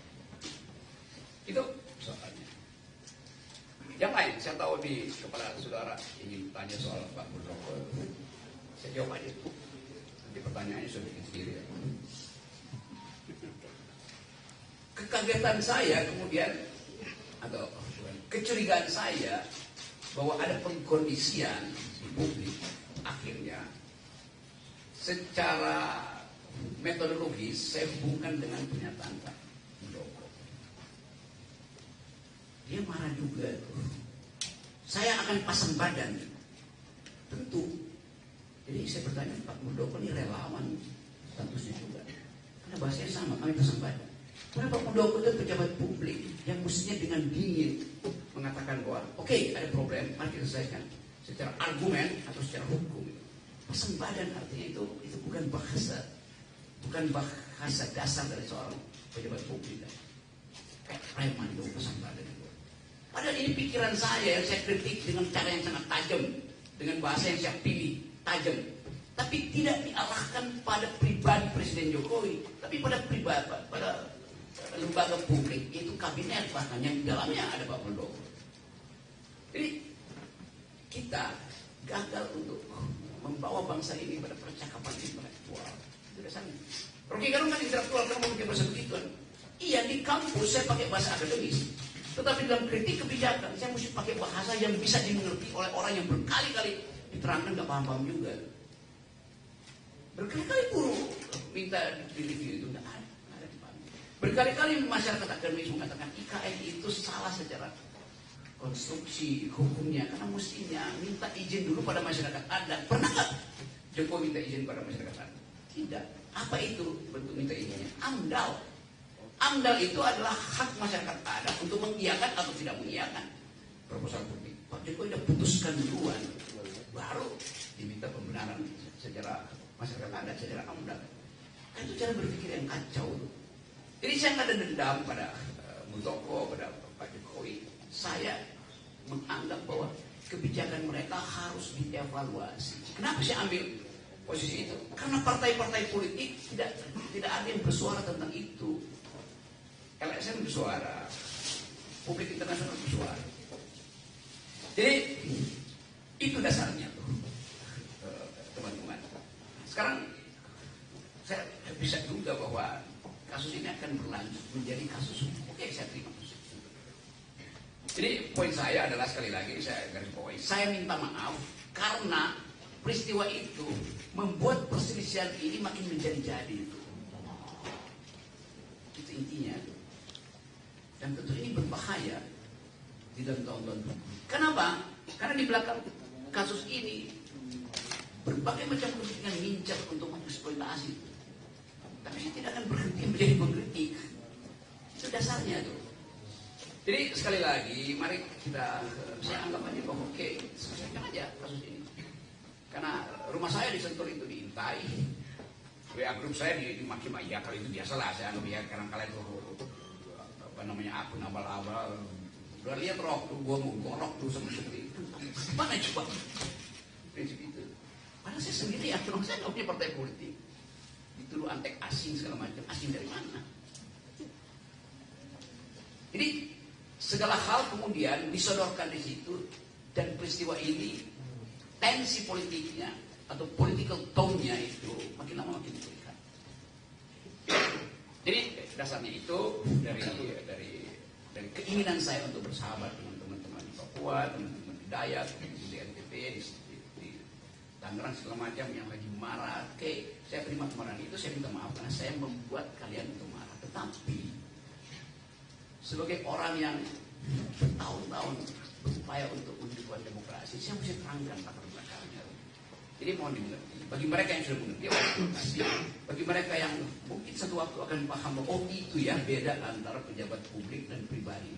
Itu soalnya. Yang lain, saya tahu di kepala saudara ingin tanya soal Pak Muldoko. Saya jawab aja. Nanti pertanyaannya sudah bikin sendiri. Ya. Kekagetan saya kemudian, atau kecurigaan saya bahwa ada pengkondisian di publik akhirnya secara metodologis saya hubungkan dengan pernyataan Pak Muldoko. Dia marah juga tuh. Saya akan pasang badan. Tentu. Jadi saya bertanya, Pak Muldoko ini relawan statusnya juga. Karena bahasanya sama, kami pasang badan. Karena Pak Muldoko itu pejabat publik yang mestinya dengan dingin mengatakan bahwa oke, ada problem, mari kita selesaikan secara argumen atau secara hukum. Pasang badan artinya itu bukan bahasa dasar dari seorang pejabat publik. Kayak preman itu pasang badan itu. Padahal ini pikiran saya yang saya kritik dengan cara yang sangat tajam, dengan bahasa yang saya pilih tajam. Tapi tidak diarahkan pada pribadi Presiden Jokowi, tapi pada lembaga publik, itu kabinet bahkan yang di dalamnya ada Pak Muldoko. Jadi kita gagal untuk membawa bangsa ini pada percakapan intelektual. Itu dasarnya. Rocky Gerung kan intelektual, kamu mau bikin bahasa begitu. Iya, di kampus saya pakai bahasa akademis. Tetapi dalam kritik kebijakan, saya mesti pakai bahasa yang bisa dimengerti oleh orang yang berkali-kali diterangkan gak paham-paham juga. Berkali-kali guru minta di review itu gak ada. Berkali-kali masyarakat akademis mengatakan IKN itu salah secara konstruksi hukumnya, karena mestinya minta izin dulu pada masyarakat adat. Pernah nggak Jokowi minta izin pada masyarakat adat? Tidak. Apa itu bentuk minta izinnya? AMDAL. AMDAL itu adalah hak masyarakat adat untuk mengiyakan atau tidak mengiyakan proposal publik. Pak Jokowi sudah putuskan duluan, baru diminta pembenaran secara masyarakat adat, secara AMDAL. Kan itu cara berpikir yang kacau. Jadi saya nggak ada dendam pada Muldoko, pada Pak Jokowi. Saya menganggap bahwa kebijakan mereka harus dievaluasi. Kenapa saya ambil posisi itu? Karena partai-partai politik tidak ada yang bersuara tentang itu. LSM bersuara, publik internasional bersuara. Jadi itu dasarnya tuh, teman-teman. Sekarang saya bisa duga bahwa kasus ini akan berlanjut menjadi kasus hukum. Oke, saya terima. Jadi poin saya adalah, sekali lagi saya garis bawahi, saya minta maaf karena peristiwa itu membuat perselisihan ini makin menjadi-jadi. Itu intinya. Dan tentu ini berbahaya di dalam tahun-tahun. Kenapa? Karena di belakang kasus ini berbagai macam kepentingan ngincar untuk mengeksploitasi. Tapi saya tidak akan berhenti menjadi pengkritik. Itu dasarnya tuh. Jadi sekali lagi, mari saya anggap aja bahwa oke, selesaikan aja kasus ini. Karena rumah saya di Sentul itu diintai, WA grup saya dimaki-maki, ya kalau itu biasalah, saya anggap ya kadang-kadang itu apa namanya, akun abal-abal. Udah lihat rok tuh, gua mau gorok tuh sama seperti itu. Mana coba prinsip itu? Padahal saya sendiri ya, saya nggak punya partai politik. Dituduh antek asing segala macam, asing dari mana? Jadi segala hal kemudian disodorkan di situ, dan peristiwa ini tensi politiknya atau political tone-nya itu makin lama makin terlihat. Jadi dasarnya itu dari keinginan saya untuk bersahabat dengan teman-teman di Papua, teman-teman di Dayak, di NTT, di Tangerang segala macam yang lagi marah. Oke, saya terima kemarahan itu, saya minta maaf karena saya membuat kalian itu marah. Tetapi sebagai orang yang bertahun-tahun berupaya untuk menghidupkan demokrasi, saya mesti terangkan latar belakangnya. Jadi mohon dimengerti. Bagi mereka yang sudah mengerti orang demokrasi, bagi mereka yang mungkin satu waktu akan paham bahwa oh itu ya beda antara pejabat publik dan pribadi.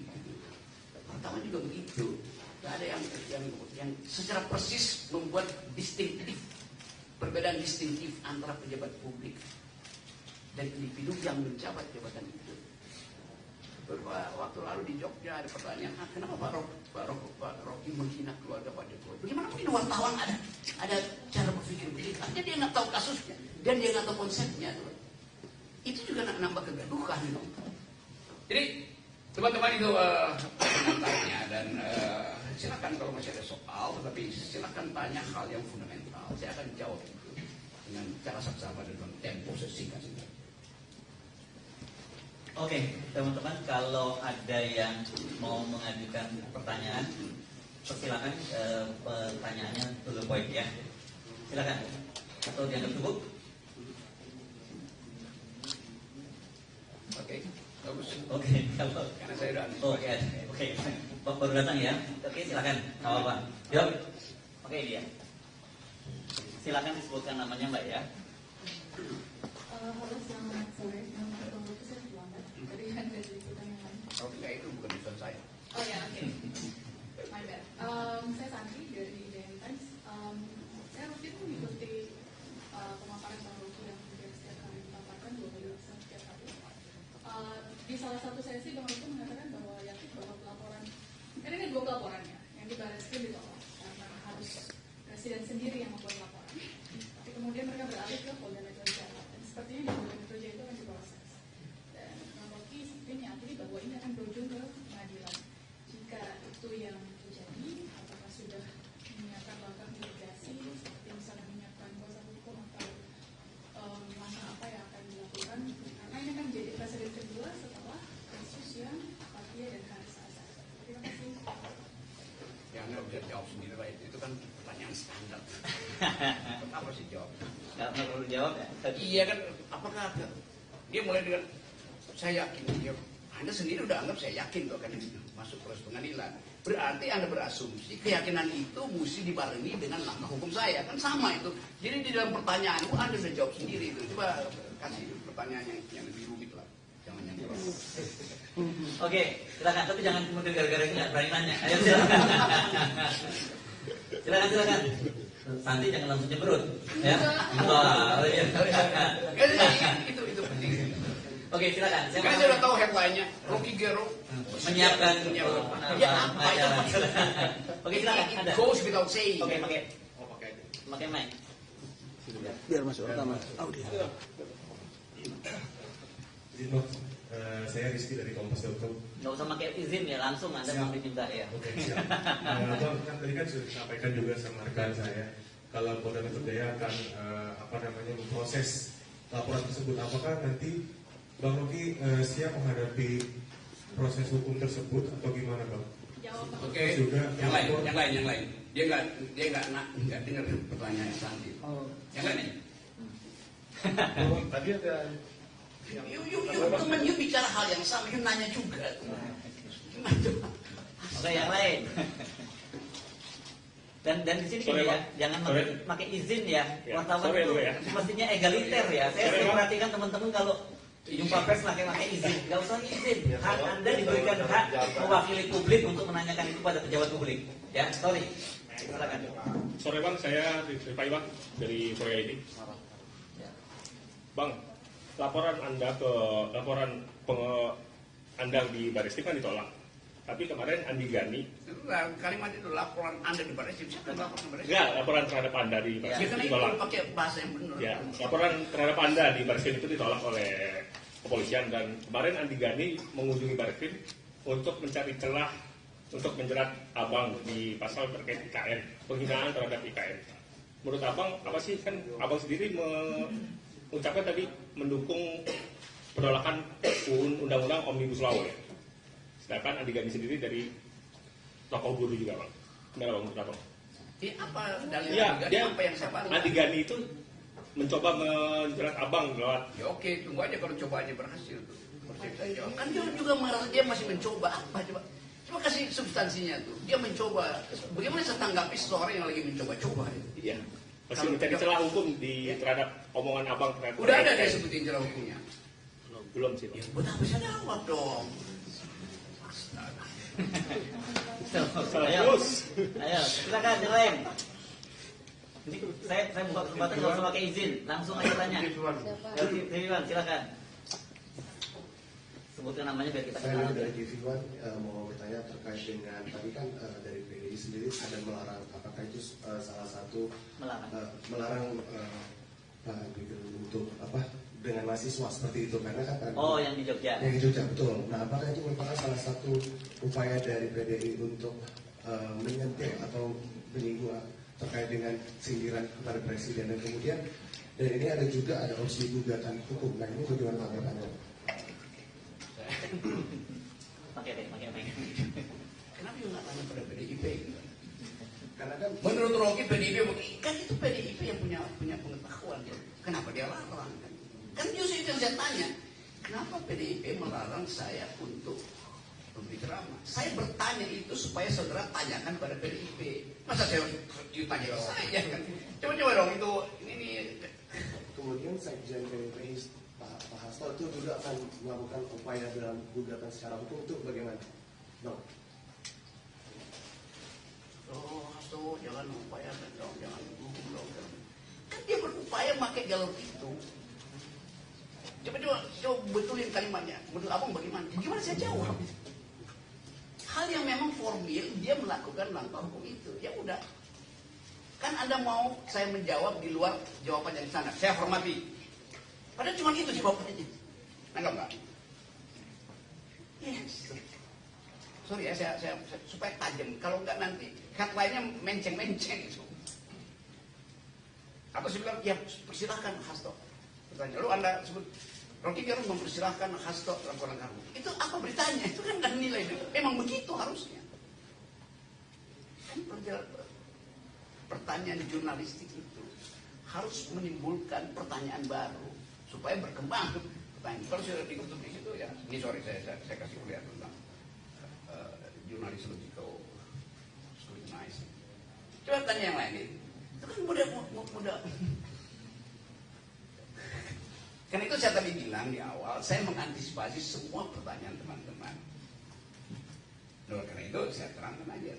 Pertama juga begitu. Tidak ada yang secara persis membuat distinktif, perbedaan distinktif antara pejabat publik dari individu yang menjabat jabatan itu. Beberapa waktu lalu di Jogja ada pertanyaan, kenapa Pak Rocky menghina keluarga Pak Jokowi? Bagaimana mungkin wartawan ada cara berpikir begitu? Artinya dia nggak tahu kasusnya dan dia nggak tahu konsepnya. Itu juga nambah kegaduhan. Jadi teman-teman itu pengantarnya dan silakan kalau masih ada soal, tetapi silakan tanya hal yang fundamental. Saya akan jawab itu dengan cara saksama dan dalam tempo sesingkat. Oke, teman-teman, kalau ada yang mau mengajukan pertanyaan, persilakan pertanyaannya to the point ya. Silakan. Atau dianggap cukup? Oke, bagus. Oke, kalau Karena saya udah Oke, baru datang ya. Oke, silakan. Nggak apa-apa. Jawab. Oke, dia. Silakan disebutkan namanya, Mbak ya. Halo, selamat sore. Nama Rocky saya Selamat. Tadi kan ada liputan yang lain. Rocky itu bukan urusan saya. Oh ya, oke. My bad. Saya Santi dari DN Times. Saya waktu itu mengikuti pemaparan Bang Rocky yang setiap kali dipaparkan 2 kali setiap hari. Di salah satu sesi Bang Rocky mengatakan bahwa yakin bahwa pelaporan, kan ini 2 pelaporannya yang di Barreskrim ditolak karena harus presiden sendiri yang membuat laporan. Tapi kemudian mereka beralih ke Polda Metro Jaya. Dan sepertinya di Polda Metro Jaya itu akan diproses. Dan Bang Rocky sepertinya meyakini bahwa ini akan berujung ke pengadilan. Jika itu yang terjadi, apakah sudah menyiapkan langkah mitigasi seperti misalnya menyiapkan kuasa hukum atau langkah apa yang akan dilakukan? Karena ini kan menjadi presiden kedua setelah kasus yang Fathia dan Haris Azhar. Terima kasih. Yang Anda bisa jawab sendiri lah, itu kan pertanyaan standar. Apa sih jawab? Nggak perlu jawab ya. Iya kan, apakah dia mulai dengan saya yakin dia, Anda sendiri udah anggap saya yakin tuh akan masuk proses pengadilan. Berarti Anda berasumsi keyakinan itu mesti dibarengi dengan langkah hukum saya, kan sama itu. Jadi di dalam pertanyaan itu Anda sudah jawab sendiri itu. Coba kasih pertanyaan yang lebih rumit lah, jangan yang keras. Oke, silakan. Tapi jangan kemudian gara-gara ini nggak berani nanya. Ayo silakan. Silakan. Santi jangan langsung cemberut, ya. Wah, iya. Itu penting. Oke, silakan. Kan saya udah tahu headline-nya, Rocky Gerung menyiapkan. Ya apa itu? Oke, silakan. Ada. It goes without saying. Oke, pakai mic. Biar masuk rekaman audio. Saya Rizky dari Kompas.com. Nggak usah pakai izin ya, langsung Anda mau diminta ya. Oke, siap. Bang, kan tadi kan sudah disampaikan juga sama rekan saya, kalau Polda Metro Jaya akan memproses laporan tersebut. Apakah nanti Bang Rocky siap menghadapi proses hukum tersebut atau gimana, Bang? Jawab. Oke, yang lain. Dia nggak dengar pertanyaan Santi. Yang lain. Tadi ada Teman you bicara hal yang sama, you nanya juga. Oke, yang lain. Dan di sini Sorry, ya, Pak. jangan Sorry. pakai izin ya. Ya, Wartawan sorry, itu ya. mestinya egaliter ya. Saya Sorry, Pak. perhatikan teman-teman kalau jumpa pers pakai izin, nggak usah izin. Hak Anda diberikan hak mewakili publik untuk menanyakan itu pada pejabat publik. Ya, sorry. Silakan. Sore Bang, saya Pak Iwan dari Proya ini. Bang, laporan Anda Anda di Barreskrim kan ditolak. Tapi kemarin Andi Gani, Kalimat itu laporan Anda di Barreskrim. Siapa yang laporan di Barreskrim? enggak, laporan terhadap Anda di Ya, Barreskrim karena itu itu ditolak. pakai bahasa yang benar. Ya, laporan terhadap Anda di Barreskrim itu ditolak oleh kepolisian, dan kemarin Andi Gani mengunjungi Barreskrim untuk mencari celah untuk menjerat Abang di pasal terkait IKN, penghinaan terhadap IKN. Menurut Abang, apa sih, kan Abang sendiri mengucapkan tadi mendukung penolakan undang-undang Omnibus Law ya. Sedangkan Andi Gani sendiri dari tokoh buruh juga, Bang. Gimana Bang, menurut Abang? Apa dalil Iya, Andi Gani? dia Apa yang saya bantu? Andi Gani itu mencoba menjerat Abang lewat. Ya oke, tunggu aja kalau cobaannya berhasil tuh. Saya jawab. Kan dia juga merasa dia masih mencoba apa coba? Coba kasih substansinya tuh. Dia mencoba. Bagaimana saya tanggapi seseorang yang lagi mencoba-coba? Iya. Masih mencari celah hukum di terhadap omongan Abang terhadap. Udah ada dia sebutin celah hukumnya. Belum sih. Ya, benar bisa jawab dong. Ayo, silakan yang lain. Ini saya buka kesempatan nggak usah pakai izin, langsung aja tanya. Ya, TV1, silakan. Sebutkan namanya biar kita kenal. Saya dari TV1 mau bertanya terkait dengan tadi kan dari PDI sendiri ada melarang, apakah itu salah satu melarang Pak Gubernur untuk apa dengan mahasiswa seperti itu, karena kan tadi yang di Jogja. Yang di Jogja, betul. Nah, apakah itu merupakan salah satu upaya dari PDI untuk menyentil atau menyinggung terkait dengan sindiran kepada presiden, dan kemudian dan ini ada juga opsi gugatan hukum. Nah, ini bagaimana tanggapannya? Pakai. Kenapa nggak tanya pada PDIP? Karena kan menurut Rocky PDIP kan itu PDIP yang punya pengetahuan ya. Kenapa dia larang kan? Kan justru itu yang saya tanya. Kenapa PDIP melarang saya untuk memberi ceramah? Saya bertanya itu supaya saudara tanyakan pada PDIP. Masa saya tanya saya kan? Coba dong itu ini. Kemudian Sekjen PDIP Pak Hasto itu juga akan melakukan upaya dalam gugatan secara hukum itu bagaimana? Bang? Hasto jangan upaya dong, jangan hukum dong. Kan dia berupaya pakai jalur itu. Coba betulin kalimatnya. Menurut abang bagaimana? Gimana saya jawab? Hal yang memang formil dia melakukan langkah hukum itu. Ya udah. Kan Anda mau saya menjawab di luar jawaban yang sana. Saya hormati. Padahal cuma itu jawabannya. Anggap nggak? Yes. Sorry ya, saya supaya tajam. Kalau nggak nanti headline-nya menceng-menceng. Atau saya bilang, ya persilahkan Hasto. Bertanya, lalu Anda sebut Rocky Gerung mempersilahkan Hasto laporan kamu. Itu apa beritanya? Itu kan dan nilai. Memang begitu harusnya. Kan pertanyaan jurnalistik itu harus menimbulkan pertanyaan baru supaya berkembang pertanyaan. Kalau sudah ditutup di situ ya, ini sorry saya kasih lihat tentang jurnalis logikal scrutinizing. Coba tanya yang lain itu kan mudah. Karena itu saya tadi bilang di awal, saya mengantisipasi semua pertanyaan teman-teman. Nah, karena itu saya terangkan aja.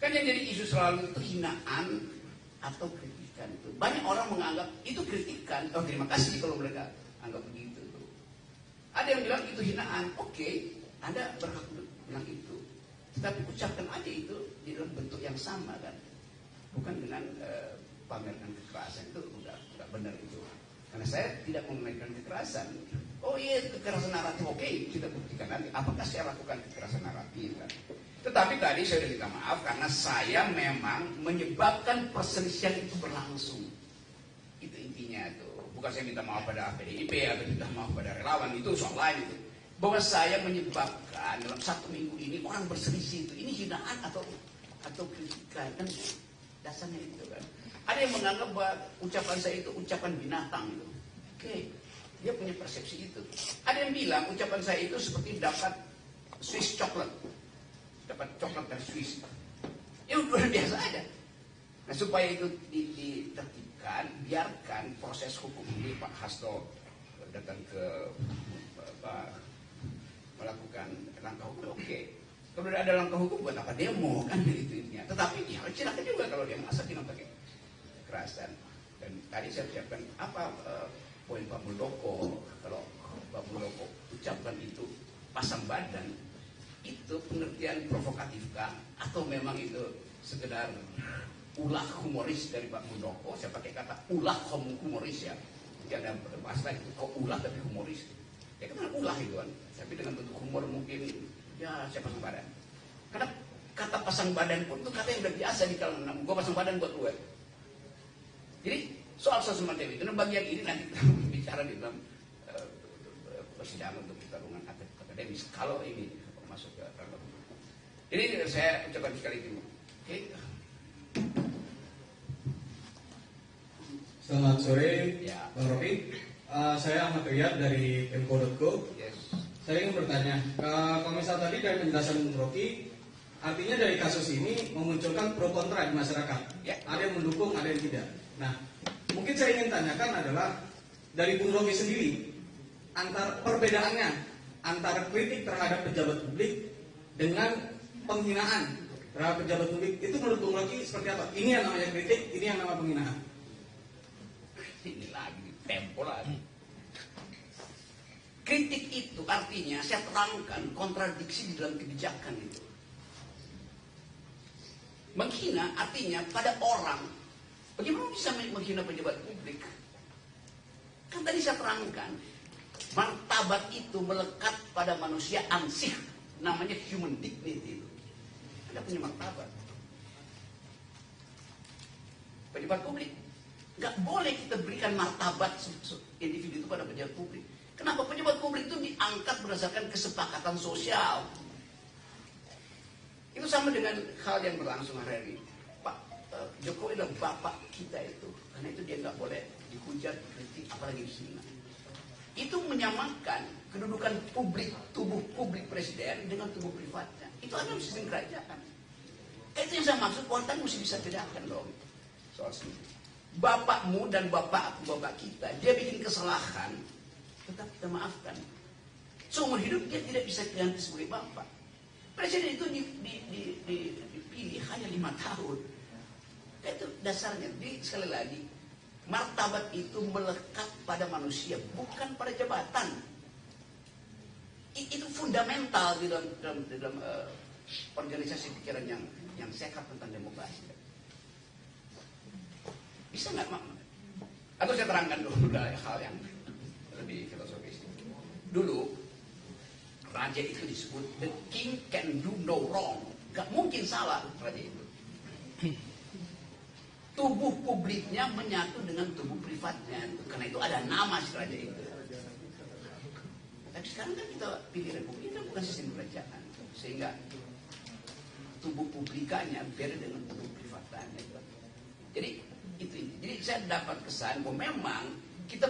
Kan yang jadi isu selalu itu hinaan atau kritikan itu. Banyak orang menganggap itu kritikan. Oh, terima kasih kalau mereka anggap begitu. Ada yang bilang itu hinaan. Oke, Anda berhak bilang itu. Tetapi ucapkan aja itu di dalam bentuk yang sama kan. Bukan dengan pamerkan kekerasan, itu udah benar itu. Karena saya tidak memainkan kekerasan. Oh iya, kekerasan naratif. Oke, kita buktikan nanti. Apakah saya lakukan kekerasan naratif kan? Tetapi tadi saya sudah minta maaf karena saya memang menyebabkan perselisihan itu berlangsung. Itu intinya itu. Bukan saya minta maaf pada PDIP atau minta maaf pada relawan, itu soal lain itu. Bahwa saya menyebabkan dalam 1 minggu ini orang berselisih itu. Ini hinaan atau kritikan kan dasarnya itu kan. Ada yang menganggap bahwa ucapan saya itu ucapan binatang itu. Oke, dia punya persepsi itu. Ada yang bilang ucapan saya itu seperti dapat Swiss chocolate. Dapat coklat dari Swiss. Ya luar biasa aja. Nah supaya itu ditertibkan, biarkan proses hukum ini Pak Hasto datang ke melakukan langkah hukum. Oke. Kalau ada langkah hukum buat apa demo kan itu intinya. Tetapi ya silakan juga kalau dia merasa tidak pakai kekerasan. Dan tadi saya ucapkan apa poin Pak Muldoko, kalau Pak Muldoko ucapkan itu pasang badan, itu pengertian provokatifkah atau memang itu sekedar ulah humoris dari Pak Muldoko? Saya pakai kata ulah humoris ya. Jadi ada bahasa itu kok ulah tapi humoris. Ya kan ulah itu kan, tapi dengan bentuk humor mungkin ya saya pasang badan. Karena kata pasang badan pun itu kata yang udah biasa di kalangan gue pasang badan buat gue. Jadi soal semacam itu, nah bagian ini nanti kita bicara di dalam persidangan untuk pertarungan akademis. Kalau ini masuk ke ranah. Jadi saya ucapkan sekali lagi. Oke. Selamat sore, Ya. Bang Rofi. Saya Ahmad Riyad dari Tempo.co. Yes. Saya ingin bertanya, kalau misal tadi dari penjelasan Rofi, artinya dari kasus ini memunculkan pro kontra di masyarakat. Ya. Ada yang mendukung, ada yang tidak. Nah, mungkin saya ingin tanyakan adalah dari Bung Rofi sendiri, perbedaannya antara kritik terhadap pejabat publik dengan penghinaan terhadap pejabat publik, itu menurut Bung Rocky seperti apa? Ini yang namanya kritik, ini yang namanya penghinaan. Ini lagi tempo lagi. Kritik itu artinya saya terangkan kontradiksi di dalam kebijakan itu. Menghina artinya pada orang. Bagaimana bisa menghina pejabat publik? Kan tadi saya terangkan, martabat itu melekat pada manusia ansih, namanya human dignity itu. Ada punya martabat. Pejabat publik nggak boleh kita berikan martabat individu itu pada pejabat publik. Kenapa? Pejabat publik itu diangkat berdasarkan kesepakatan sosial. Itu sama dengan hal yang berlangsung hari ini. Pak Jokowi adalah bapak kita itu, karena itu dia nggak boleh dihujat, dikritik, apalagi dihina. Itu menyamakan kedudukan publik, tubuh publik presiden dengan tubuh privatnya. Itu adalah sistem kerajaan. Itu yang saya maksud, orang mesti bisa bedakan dong soal sini. Bapakmu dan bapak kita, dia bikin kesalahan, tetap kita maafkan. Seumur hidup dia tidak bisa diganti sebagai bapak. Presiden itu dipilih hanya 5 tahun. Itu dasarnya. Jadi sekali lagi, martabat itu melekat pada manusia, bukan pada jabatan. Itu fundamental di dalam organisasi pikiran yang sehat tentang demokrasi. Bisa nggak, Mak? Atau saya terangkan dulu hal yang lebih filosofis. Dulu raja itu disebut the king can do no wrong. Gak mungkin salah raja itu. Tubuh publiknya menyatu dengan tubuh privatnya. Karena itu ada nama si raja itu. Tapi sekarang kan kita pilih republik, itu bukan sistem kerajaan. Sehingga tubuh publikanya beda dengan tubuh privatnya. Jadi itu. Jadi saya dapat kesan bahwa memang kita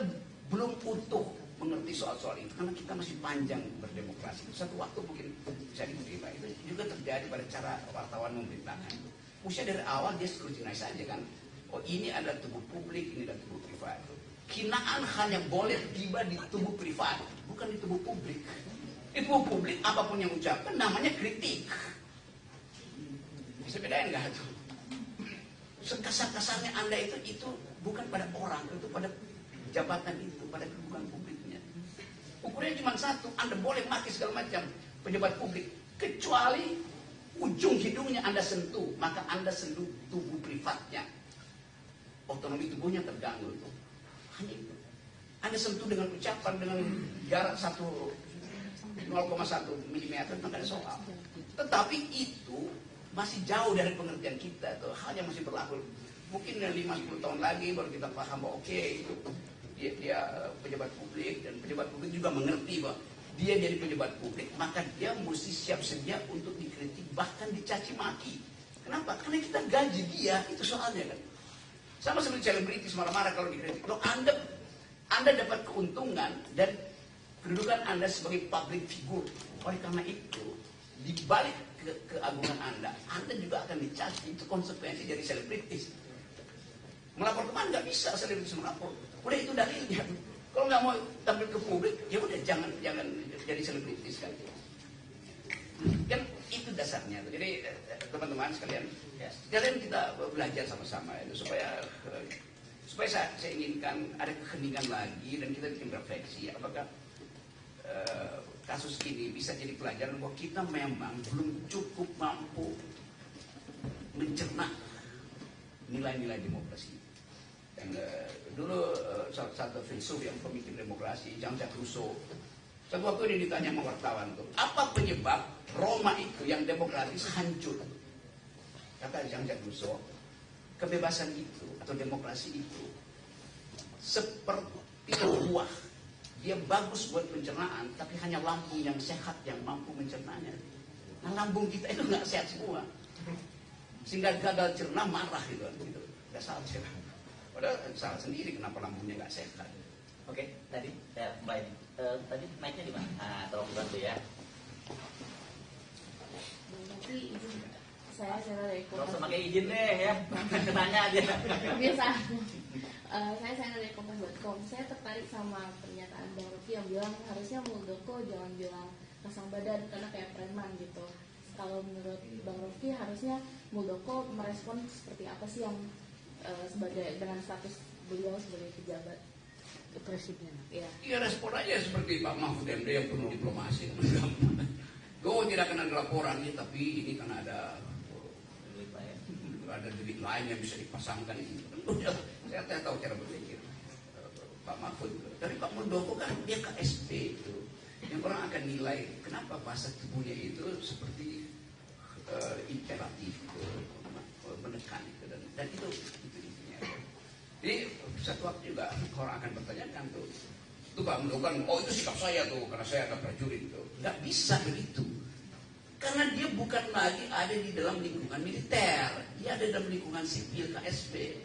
belum utuh mengerti soal-soal itu karena kita masih panjang berdemokrasi. Satu waktu mungkin bisa diterima. Itu juga terjadi pada cara wartawan memberitakan. Usia dari awal dia scrutinize saja kan. Oh ini ada tubuh publik, ini ada tubuh privat. Hinaan hanya boleh tiba di tubuh privat, bukan di tubuh publik. Di tubuh publik apapun yang ucapkan namanya kritik. Bisa bedain nggak tuh? Sekasar-kasarnya Anda itu bukan pada orang, itu pada jabatan itu, pada kedudukan publiknya. Ukurannya cuma satu, Anda boleh maki segala macam pejabat publik, kecuali ujung hidungnya Anda sentuh, maka Anda sentuh tubuh privatnya. Otonomi tubuhnya terganggu itu. Hanya itu. Anda sentuh dengan ucapan dengan jarak 0,1 mm, tidak ada soal. Tetapi itu masih jauh dari pengertian kita tuh. Hal yang masih berlaku. Mungkin 5-10 tahun lagi baru kita paham bahwa oke, itu dia pejabat publik, dan pejabat publik juga mengerti bahwa dia jadi pejabat publik, maka dia mesti siap sedia untuk dikritik, bahkan dicaci maki. Kenapa? Karena kita gaji dia, itu soalnya kan. Sama seperti selebritis marah-marah kalau dikritik. Loh, Anda dapat keuntungan dan kedudukan Anda sebagai public figure. Oleh karena itu, di balik keagungan Anda juga akan dicaci. Itu konsekuensi dari selebritis. Melapor kemana? Nggak bisa selebritis melapor. Udah itu dalilnya. Kalau nggak mau tampil ke publik, ya udah jangan jadi selebritis kan. Kan itu dasarnya. Jadi teman-teman sekalian, sekalian kita belajar sama-sama itu supaya saya inginkan ada keheningan lagi dan kita bikin refleksi. Apakah kasus ini bisa jadi pelajaran bahwa kita memang belum cukup mampu mencerna nilai-nilai demokrasi. Dan dulu satu filsuf yang pemikir demokrasi, Jean-Jacques Rousseau, satu waktu ini ditanya sama wartawan tuh, apa penyebab Roma itu yang demokratis hancur? Kata Jean-Jacques Rousseau, kebebasan itu atau demokrasi itu seperti buah. Dia bagus buat pencernaan, tapi hanya lambung yang sehat yang mampu mencernanya. Nah, lambung kita itu nggak sehat semua, sehingga gagal cerna marah gitu. Nggak salah cerna. Padahal salah sendiri kenapa lambungnya nggak sehat. Oke, tadi saya kembali. Tadi mic-nya di mana? Nah, tolong dibantu ya. Nanti izin saya dari Kalau sama kayak izin deh ya, ketanya aja. Biasa. Saya dari kompas.com. Saya tertarik sama pernyataan Bang Rocky yang bilang harusnya Muldoko jangan bilang pasang badan karena kayak preman gitu. kalau menurut Bang Rocky harusnya Muldoko merespon seperti apa sih yang sebagai dengan status beliau sebagai pejabat presiden? Ya respon aja seperti Pak Mahfud MD yang penuh diplomasi. Gue tidak kena laporan nih, tapi ini kan ada duit lain yang bisa dipasangkan. Saya tidak tahu cara berpikir Pak Mahfud. Tapi Pak Muldoko kan dia KSP itu, yang orang akan nilai kenapa bahasa tubuhnya itu seperti imperatif, menekan itu, dan itu intinya. Jadi satu waktu juga orang akan bertanyakan tuh Pak Muldoko kan, oh itu sikap saya tuh karena saya ada prajurit tuh. Nggak bisa begitu. Karena dia bukan lagi ada di dalam lingkungan militer, dia ada dalam lingkungan sipil KSP.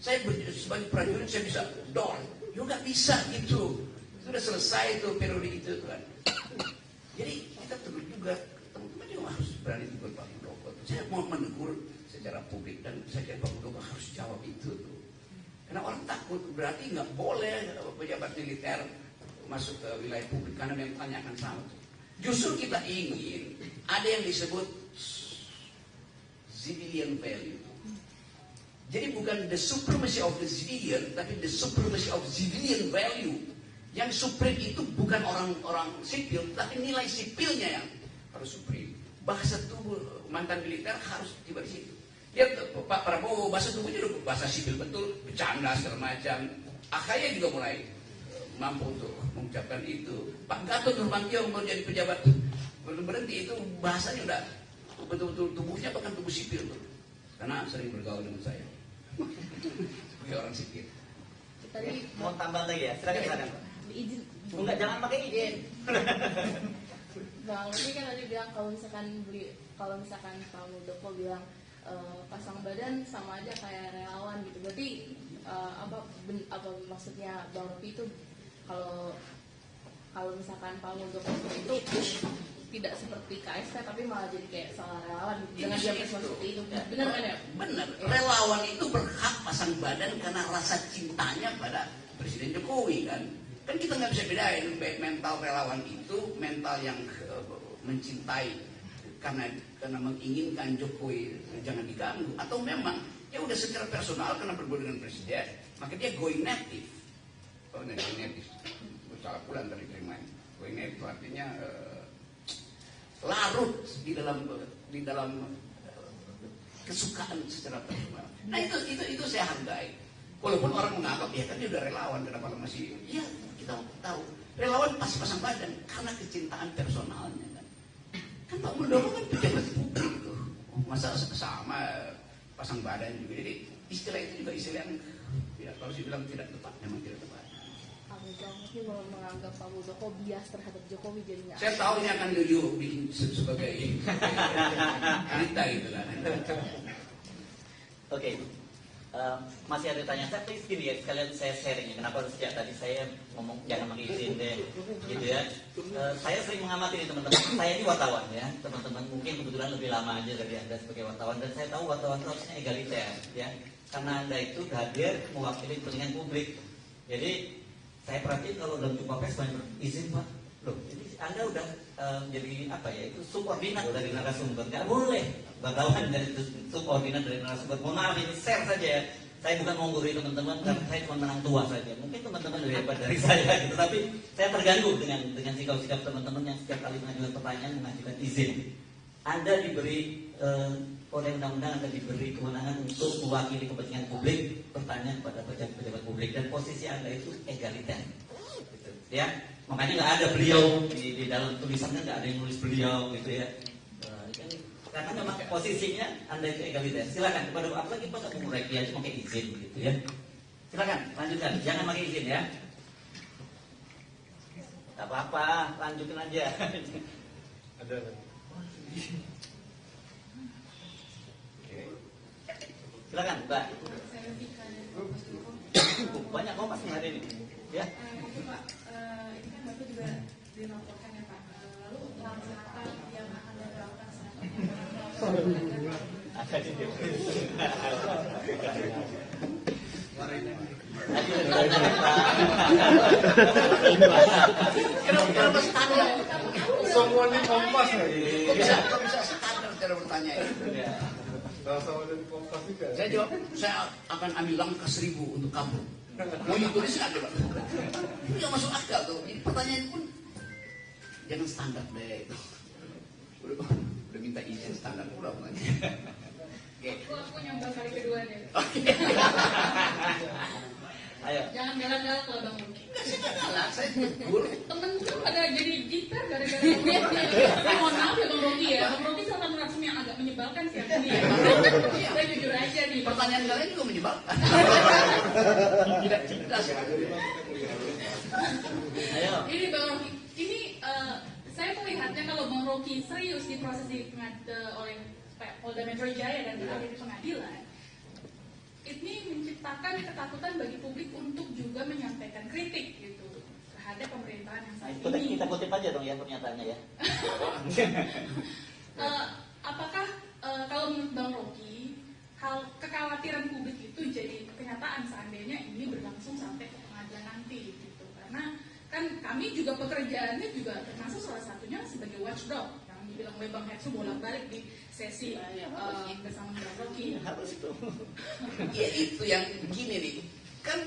Saya sebagai prajurit saya bisa dor, juga bisa gitu. Sudah selesai itu periode itu kan. Jadi kita perlu juga teman-teman juga harus berani tegur Pak Muldoko. Saya mau menegur secara publik dan saya kira Pak Muldoko harus jawab itu tuh. Karena orang takut, berarti nggak boleh pejabat militer masuk ke wilayah publik karena yang tanyakan sama. Justru kita ingin ada yang disebut civilian value. Jadi bukan the supremacy of the civilian, tapi the supremacy of civilian value. Yang supreme itu bukan orang-orang sipil, tapi nilai sipilnya yang harus supreme. Bahasa tubuh mantan militer harus tiba di situ. Ya Pak Prabowo bahasa tubuhnya udah bahasa sipil betul, bercanda segala macam. Akhirnya juga mulai mampu untuk mengucapkan itu. Pak Gatot Nurmantio mau jadi pejabat belum berhenti, itu bahasanya udah betul-betul tubuhnya bahkan tubuh sipil tuh. Karena sering bergaul dengan saya. Sebagai orang sipil. Tadi mau tambah lagi ya, silakan. Izin. Enggak, jangan pakai izin. Bang Rocky kan tadi bilang kalau misalkan Pak Muldoko bilang pasang badan sama aja kayak relawan gitu. Berarti apa maksudnya Bang Rocky itu kalau misalkan Pak Muldoko itu tidak seperti KSP tapi malah jadi kayak salah relawan gitu, dengan dia seperti itu. Benar kan ya? Benar. Relawan itu berhak pasang badan karena rasa cintanya pada Presiden Jokowi kan. Kan kita nggak bisa bedain mental relawan itu mental yang mencintai karena menginginkan Jokowi jangan diganggu, atau memang ya udah secara personal karena berbeda dengan Presiden maka dia going native. Oh, going native. Salah pulang dari terima. Going native artinya larut di dalam kesukaan secara personal. Nah itu saya hargai. Walaupun orang menganggap ya kan dia udah relawan, kenapa masih? Ya kita tahu relawan pasti pasang badan karena kecintaan personalnya kan. Kan Pak Muldoko kan pejabat publik tuh, masa sama pasang badan juga. Jadi istilah itu juga istilah yang ya kalau saya bilang tidak tepat, memang tidak tepat. Mungkin menganggap Pak Muldoko bias terhadap Jokowi jadinya. Saya tahu ini akan dulu sebagai cerita gitu kan. Oke. Masih ada tanya saya, please gini ya, sekalian saya sharing ya. Kenapa sejak tadi saya ngomong jangan pakai izin deh, gitu ya. Saya sering mengamati nih teman-teman. Saya ini wartawan ya, teman-teman mungkin kebetulan lebih lama aja dari Anda sebagai wartawan, dan saya tahu wartawan itu harusnya egaliter ya, karena Anda itu hadir mewakili kepentingan publik. Jadi saya perhatiin kalau dalam jumpa pers banyak izin Pak, loh, jadi Anda udah jadi apa ya, itu subordinat dari narasumber, nggak boleh wartawan dari subordinat dari narasumber. Mohon maaf ini share saja ya. Saya bukan mau menggurui teman-teman, karena saya cuma menang tua saja. Mungkin teman-teman lebih hebat dari saya gitu, tapi saya terganggu dengan sikap-sikap teman-teman yang setiap kali mengajukan pertanyaan mengajukan izin. Anda diberi oleh undang-undang, Anda diberi kewenangan untuk mewakili kepentingan publik, bertanya kepada pejabat-pejabat publik, dan posisi Anda itu egaliter. Gitu, ya, makanya nggak ada beliau di dalam tulisannya, nggak ada yang nulis beliau gitu ya. Karena memang posisinya Anda itu egaliter. Silakan kepada apalagi Pak Umur Reki aja pakai izin gitu ya. Silakan lanjutkan, jangan pakai izin ya. Tak apa-apa, lanjutin aja. Ada. Silakan Mbak. Banyak kompas hari ini. Ya. Mungkin Pak, ini kan Bapak juga dilaporkan ya Pak. Lalu langkah apa yang akan dilakukan Ada di Kenapa standar? Semuanya kompas lagi. Kok bisa cara bertanya itu. Ya. Saya jawab, saya akan ambil langkah 1000 untuk kabur. Mau ditulis nggak coba? Itu nggak masuk akal tuh. Jadi pertanyaan pun jangan standar deh itu. Udah minta izin standar pula pertanyaan. Oke. Aku nyoba kali kedua deh. Ayo. Jangan galak-galak loh Bang Rocky. Saya nggak galak, saya tegur. Temen kan pada jadi gitar gara-gara duit. Mohon maaf ya Bang Rocky ya. Bang Rocky salah narasum yang agak menyebalkan sih ini ya. Saya jujur aja nih. Pertanyaan kalian juga menyebalkan. Tidak cerdas. Ayo. Ini Bang Rocky, ini saya melihatnya kalau Bang Rocky serius di proses oleh Polda Metro Jaya dan berakhir di pengadilan, ini menciptakan ketakutan bagi publik untuk juga menyampaikan kritik gitu terhadap pemerintahan yang saat ini. Kita kutip aja dong ya pernyataannya ya. Apakah kalau menurut Bang Rocky, hal kekhawatiran publik itu jadi kenyataan seandainya ini berlangsung sampai ke pengadilan nanti gitu? Karena kan kami juga pekerjaannya juga termasuk salah satunya sebagai watchdog yang dibilang oleh Bang Hetsu bolak-balik di sesi bersama Bang Rocky. Harus itu. Ya itu yang begini nih. Kan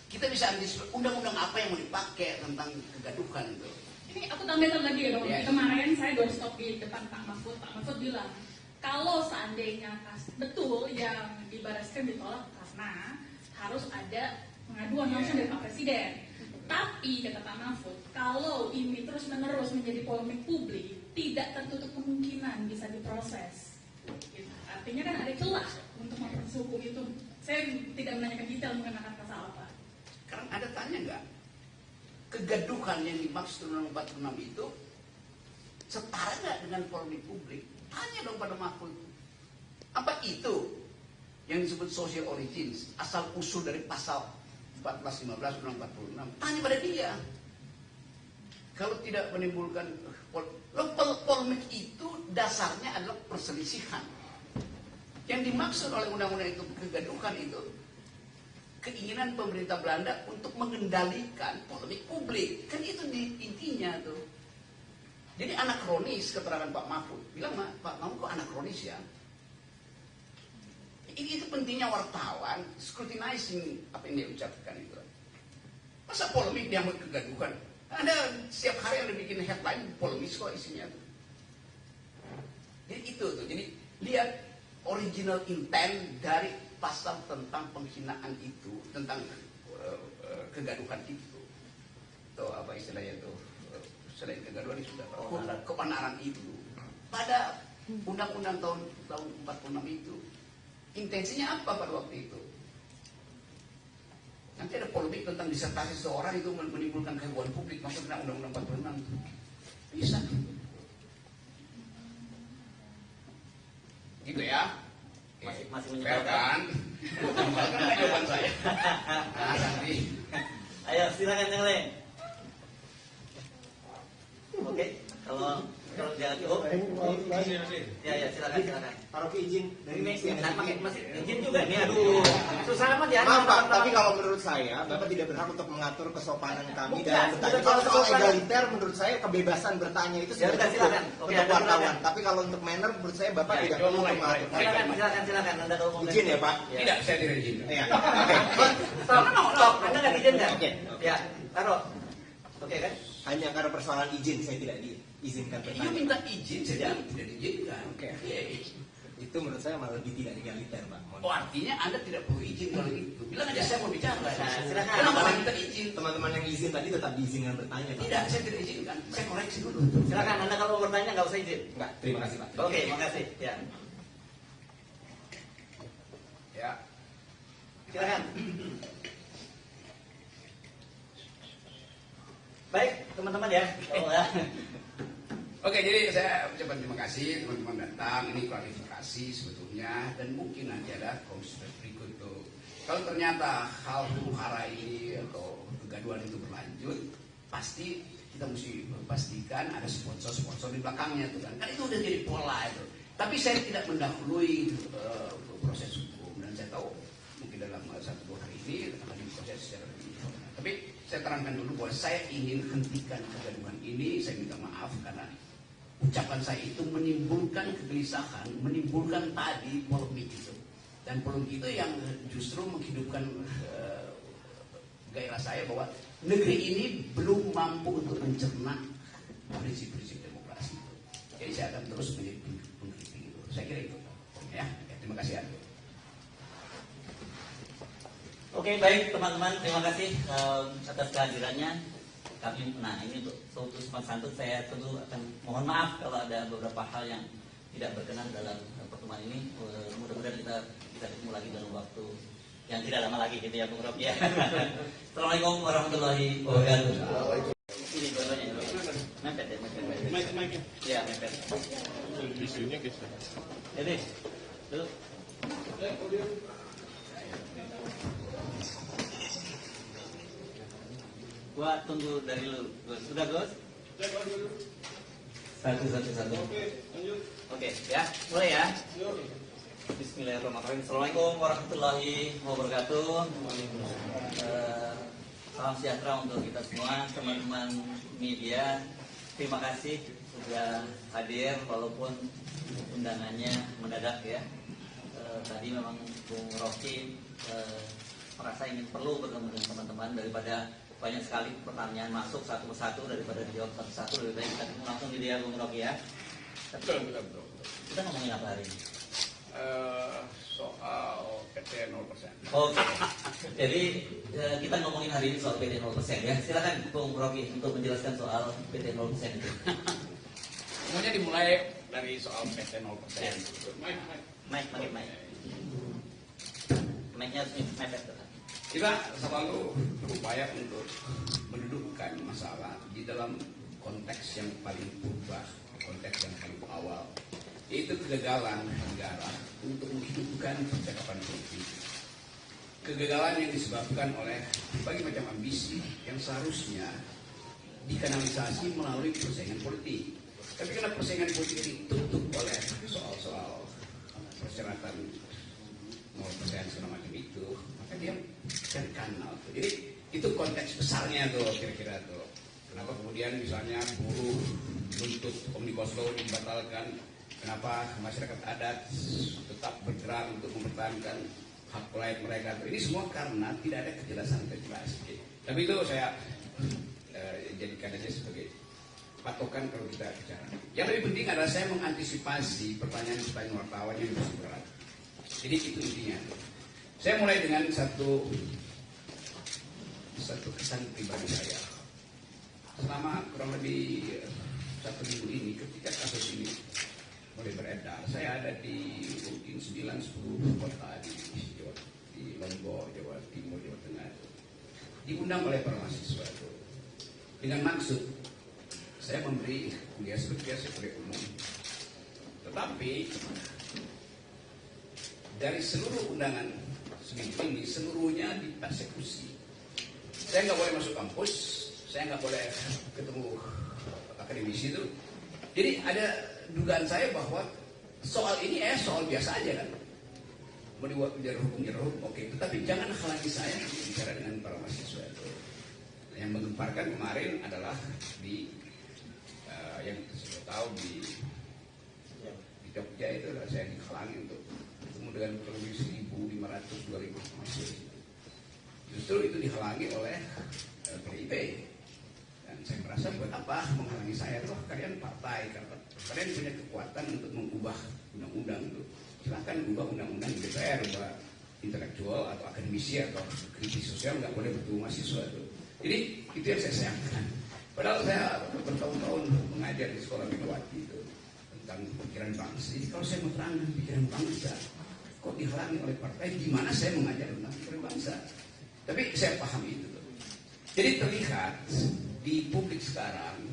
kita bisa antisipasi undang-undang apa yang mau dipakai tentang kegaduhan itu. Ini aku tambahin lagi ya Bang. Ya. Kemarin saya doorstop di depan Pak Mahfud. Pak Mahfud bilang kalau seandainya betul yang di Barreskrim ditolak karena harus ada pengaduan langsung dari Pak Presiden. Tapi kata Pak Mahfud, kalau ini terus-menerus menjadi polemik publik, tidak tertutup kemungkinan bisa diproses. Gitu. Artinya kan ada celah untuk memproses hukum itu. Saya tidak menanyakan detail mengenakan pasal apa. Karena ada tanya nggak? Kegaduhan yang dimaksud Undang 46 itu setara nggak dengan polemik publik? Tanya dong pada Mahfud. Apa itu yang disebut social origins, asal usul dari pasal 14-15 Undang 46? Tanya pada dia. Kalau tidak menimbulkan polemik itu dasarnya adalah perselisihan. Yang dimaksud oleh undang-undang itu kegaduhan itu keinginan pemerintah Belanda untuk mengendalikan polemik publik. Kan itu intinya tuh. Jadi anakronis keterangan Pak Mahfud. Bilang, Pak Mahfud kok anakronis ya? Itu pentingnya wartawan scrutinizing apa yang dia ucapkan itu. Masa polemik dia mau kegaduhan? Anda setiap hari Anda bikin headline polemis kok isinya tuh. Jadi itu tuh. Jadi lihat original intent dari pasal tentang penghinaan itu, tentang kegaduhan itu. Tuh apa istilahnya tuh? Selain kegaduhan itu sudah keonaran itu. Pada undang-undang tahun 46 itu intensinya apa pada waktu itu? Nanti ada polemik tentang disertasi seseorang itu menimbulkan kehebohan publik masuk dalam undang-undang 46 itu. Bisa. Gitu ya. Masih Fair kan? Kembalikan jawaban saya. Nah, nanti. Ayo silakan yang lain. Oke, kalau jangan cukup. Ya silakan. Pak Rocky izin dari Masih izin juga nih, aduh, susah amat ya. Maaf Pak, tapi kalau menurut saya Bapak tidak berhak untuk mengatur kesopanan kami dalam bertanya. Kalau soal egaliter menurut saya kebebasan bertanya itu Ya, sudah silakan. cukup Oke, untuk Anda wartawan. silakan. Tapi kalau untuk manner menurut saya Bapak Ya, tidak coba perlu mulai. mengatur. Silakan. Anda kalau mau Izin ya Pak. Tidak, saya tidak izin. Iya. Stop. Anda nggak izin nggak? Oke. Ya, taruh. Oke kan? Hanya karena persoalan izin saya tidak diizinkan Dia bertanya. minta izin, saya tidak diizinkan. Oke. Iya. Itu menurut saya malah lebih tidak egaliter Pak. Oh, artinya Anda tidak perlu izin kalau itu. Bilang aja saya mau bicara. Nah, silakan. Kenapa Anda minta izin? Teman-teman yang izin tadi tetap diizinkan bertanya Pak. Tidak, saya tidak izinkan. Saya koreksi dulu. Silakan. Anda kalau mau bertanya nggak usah izin. Enggak, terima kasih Pak. Oke, makasih. Ya, Ya. silakan. Baik, teman-teman ya. Oke, jadi saya ucapkan terima kasih teman-teman datang. Ini klarifikasi sebetulnya dan mungkin nanti ada konsultasi berikut tuh. Kalau ternyata hal huru-hara ini atau kegaduhan itu berlanjut, pasti kita mesti pastikan ada sponsor-sponsor di belakangnya tuh kan. Kan itu udah jadi pola itu. Tapi saya tidak mendahului proses hukum dan saya tahu mungkin dalam 1-2 hari ini akan diproses secara lebih. Tapi saya terangkan dulu bahwa saya ingin hentikan kegaduhan ini. Saya minta maaf karena ucapan saya itu menimbulkan kegelisahan, menimbulkan tadi polemik itu. Dan polemik itu yang justru menghidupkan gairah saya bahwa negeri ini belum mampu untuk mencerna prinsip-prinsip demokrasi itu. Jadi saya akan terus menjadi pengkritik itu. Saya kira itu. Ya, terima kasih. Oke, baik teman-teman, terima kasih atas kehadirannya. Kami, nah ini untuk sopan santun saya tentu akan mohon maaf kalau ada beberapa hal yang tidak berkenan dalam pertemuan ini. Mudah-mudahan kita ketemu lagi dalam waktu yang tidak lama lagi gitu ya, Bung Rocky ya. Assalamualaikum warahmatullahi wabarakatuh. Ini dua-duanya, mepet ya, mepet. Ya, mepet. Visunya guys. Jadi, dulu. Gua tunggu dari lu. Sudah, Gus? Satu. Oke, ya. Mulai ya. Bismillahirrahmanirrahim. Assalamualaikum warahmatullahi wabarakatuh. Salam sejahtera untuk kita semua, teman-teman media. Terima kasih sudah hadir walaupun undangannya mendadak ya. Tadi memang Bung Rocky merasa ingin perlu bertemu dengan teman-teman daripada banyak sekali pertanyaan masuk satu persatu daripada dijawab satu-satu. Lebih baik kita langsung di dia, Bung Rocky ya. Betul. Kita ngomongin apa hari ini? Soal PT 0%. Oke. Jadi kita ngomongin hari ini soal PT 0% ya. Silakan Bung Rocky untuk menjelaskan soal PT 0% itu. Semuanya dimulai dari soal PT 0%. Mike. Mic-nya harus mepet. Kita selalu berupaya untuk mendudukkan masalah di dalam konteks yang paling purba, konteks yang paling awal, yaitu kegagalan negara untuk menghidupkan percakapan politik. Kegagalan yang disebabkan oleh berbagai macam ambisi yang seharusnya dikanalisasi melalui persaingan politik. Tapi karena persaingan politik ditutup oleh soal-soal persyaratan 0% segala macam itu, maka dia cari kanal. Jadi itu konteks besarnya tuh kira-kira tuh. Kenapa kemudian misalnya buruh menuntut Omnibus Law dibatalkan? Kenapa masyarakat adat tetap bergerak untuk mempertahankan hak rakyat mereka? Ini semua karena tidak ada kejelasan. Tapi itu saya jadikan aja sebagai patokan kalau kita bicara. Yang lebih penting adalah saya mengantisipasi pertanyaan-pertanyaan wartawan yang lebih berat. Jadi itu intinya. Saya mulai dengan satu kesan pribadi saya. Selama kurang lebih 1 minggu ini, ketika kasus ini mulai beredar, saya ada di mungkin 9-10 kota di Lombok, Jawa Timur, Jawa Tengah, diundang oleh para mahasiswa itu dengan maksud saya memberi kuliah sebagai umum. Tetapi dari seluruh undangan seminggu ini, seluruhnya dipersekusi. Saya nggak boleh masuk kampus, saya nggak boleh ketemu akademisi itu. Jadi ada dugaan saya bahwa soal ini soal biasa aja kan. Mau dibuat bicara hukum, oke. Tetapi jangan halangi saya bicara dengan para mahasiswa itu. Yang menggemparkan kemarin adalah di yang sudah tahu di Jogja itu saya dihalangi untuk ketemu dengan kurang lebih 1.500-2.000 mahasiswa. Justru itu dihalangi oleh PDIP. Dan saya merasa buat apa menghalangi saya? Loh, kalian partai, kalian punya kekuatan untuk mengubah undang-undang itu. Silahkan ubah undang-undang di DPR, ubah intelektual atau akademisi atau kritis sosial, nggak boleh bertemu mahasiswa itu. Jadi itu yang saya sayangkan. Padahal saya bertahun-tahun mengajar di sekolah Megawati itu tentang pikiran bangsa. Jadi kalau saya mau terangkan pikiran bangsa, kok dihalangi oleh partai? Gimana saya mengajar tentang pikiran bangsa? Tapi saya paham itu. Jadi terlihat di publik sekarang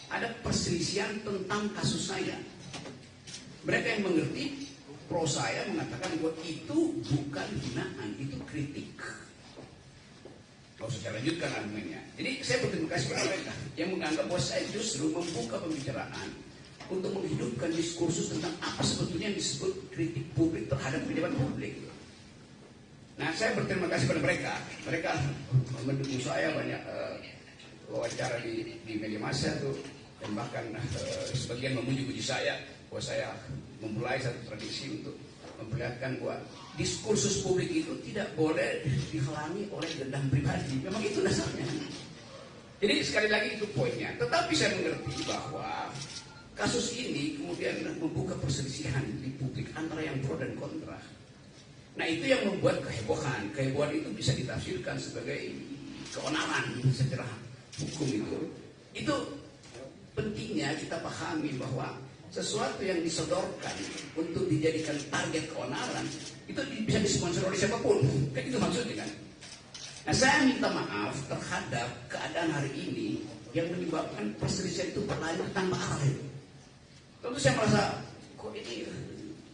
ada perselisihan tentang kasus saya. Mereka yang mengerti pro saya mengatakan bahwa itu bukan hinaan, itu kritik. Kalau saya lanjutkan argumennya. Jadi saya berterima kasih kepada mereka yang menganggap bahwa saya justru membuka pembicaraan untuk menghidupkan diskursus tentang apa sebetulnya yang disebut kritik publik terhadap pejabat publik. Nah, saya berterima kasih pada mereka. Mereka mendukung saya banyak wawancara di media massa tuh. dan bahkan sebagian memuji-puji saya bahwa saya memulai satu tradisi untuk memperlihatkan bahwa diskursus publik itu tidak boleh dihalangi oleh dendam pribadi. Memang itu dasarnya. Jadi sekali lagi itu poinnya. Tetapi saya mengerti bahwa kasus ini kemudian membuka perselisihan di publik antara yang pro dan kontra. Nah itu yang membuat kehebohan. Kehebohan itu bisa ditafsirkan sebagai keonaran secara hukum itu. Itu pentingnya kita pahami bahwa sesuatu yang disodorkan untuk dijadikan target keonaran itu bisa disponsor oleh siapapun. Kan itu maksudnya kan. Nah saya minta maaf terhadap keadaan hari ini yang menyebabkan perselisihan itu berlanjut tanpa arah. Tentu saya merasa kok ini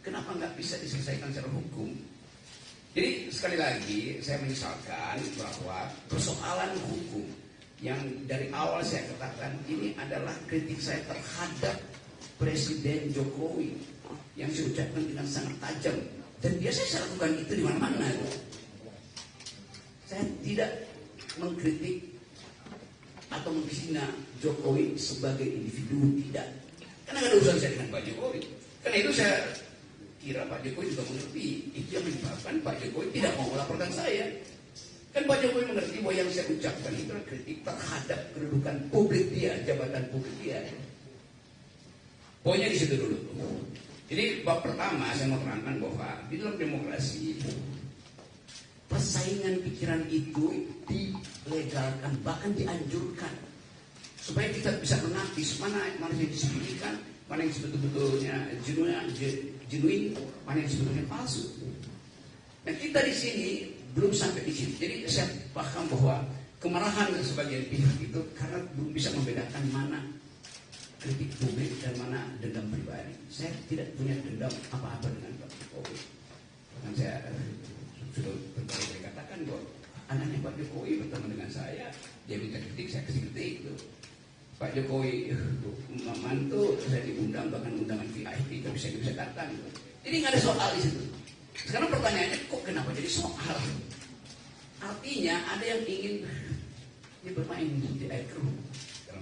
kenapa nggak bisa diselesaikan secara hukum. Jadi sekali lagi saya menyesalkan bahwa persoalan hukum yang dari awal saya katakan ini adalah kritik saya terhadap Presiden Jokowi yang saya ucapkan dengan sangat tajam dan biasanya saya lakukan itu di mana-mana. Saya tidak mengkritik atau menghina Jokowi sebagai individu, tidak. Karena nggak ada urusan saya dengan Pak Jokowi. Karena itu saya kira Pak Jokowi juga mengerti. Itu yang menyebabkan Pak Jokowi tidak mau melaporkan saya. Kan Pak Jokowi mengerti bahwa yang saya ucapkan itu adalah kritik terhadap kedudukan publik dia, jabatan publik dia. Poinnya di situ dulu. Jadi bab pertama saya mau terangkan bahwa di dalam demokrasi persaingan pikiran itu dilegalkan, bahkan dianjurkan supaya kita bisa menapis mana yang disembunyikan, mana yang sebetulnya genuine, mana yang sebetulnya palsu. Nah kita di sini belum sampai di sini. Jadi saya paham bahwa kemarahan sebagian pihak itu karena belum bisa membedakan mana kritik publik dan mana dendam pribadi. Saya tidak punya dendam apa-apa dengan Pak Jokowi. Bahkan saya sudah berkali-kali katakan bahwa anaknya Pak Jokowi bertemu dengan saya, dia minta kritik, saya kasih kritik. Gitu. Pak Jokowi mantu, saya diundang bahkan undangan VIP, tapi saya bisa datang. Gitu. Jadi nggak ada soal di situ. Sekarang pertanyaannya, kok kenapa jadi soal? Artinya ada yang ingin dia bermain di air keruh.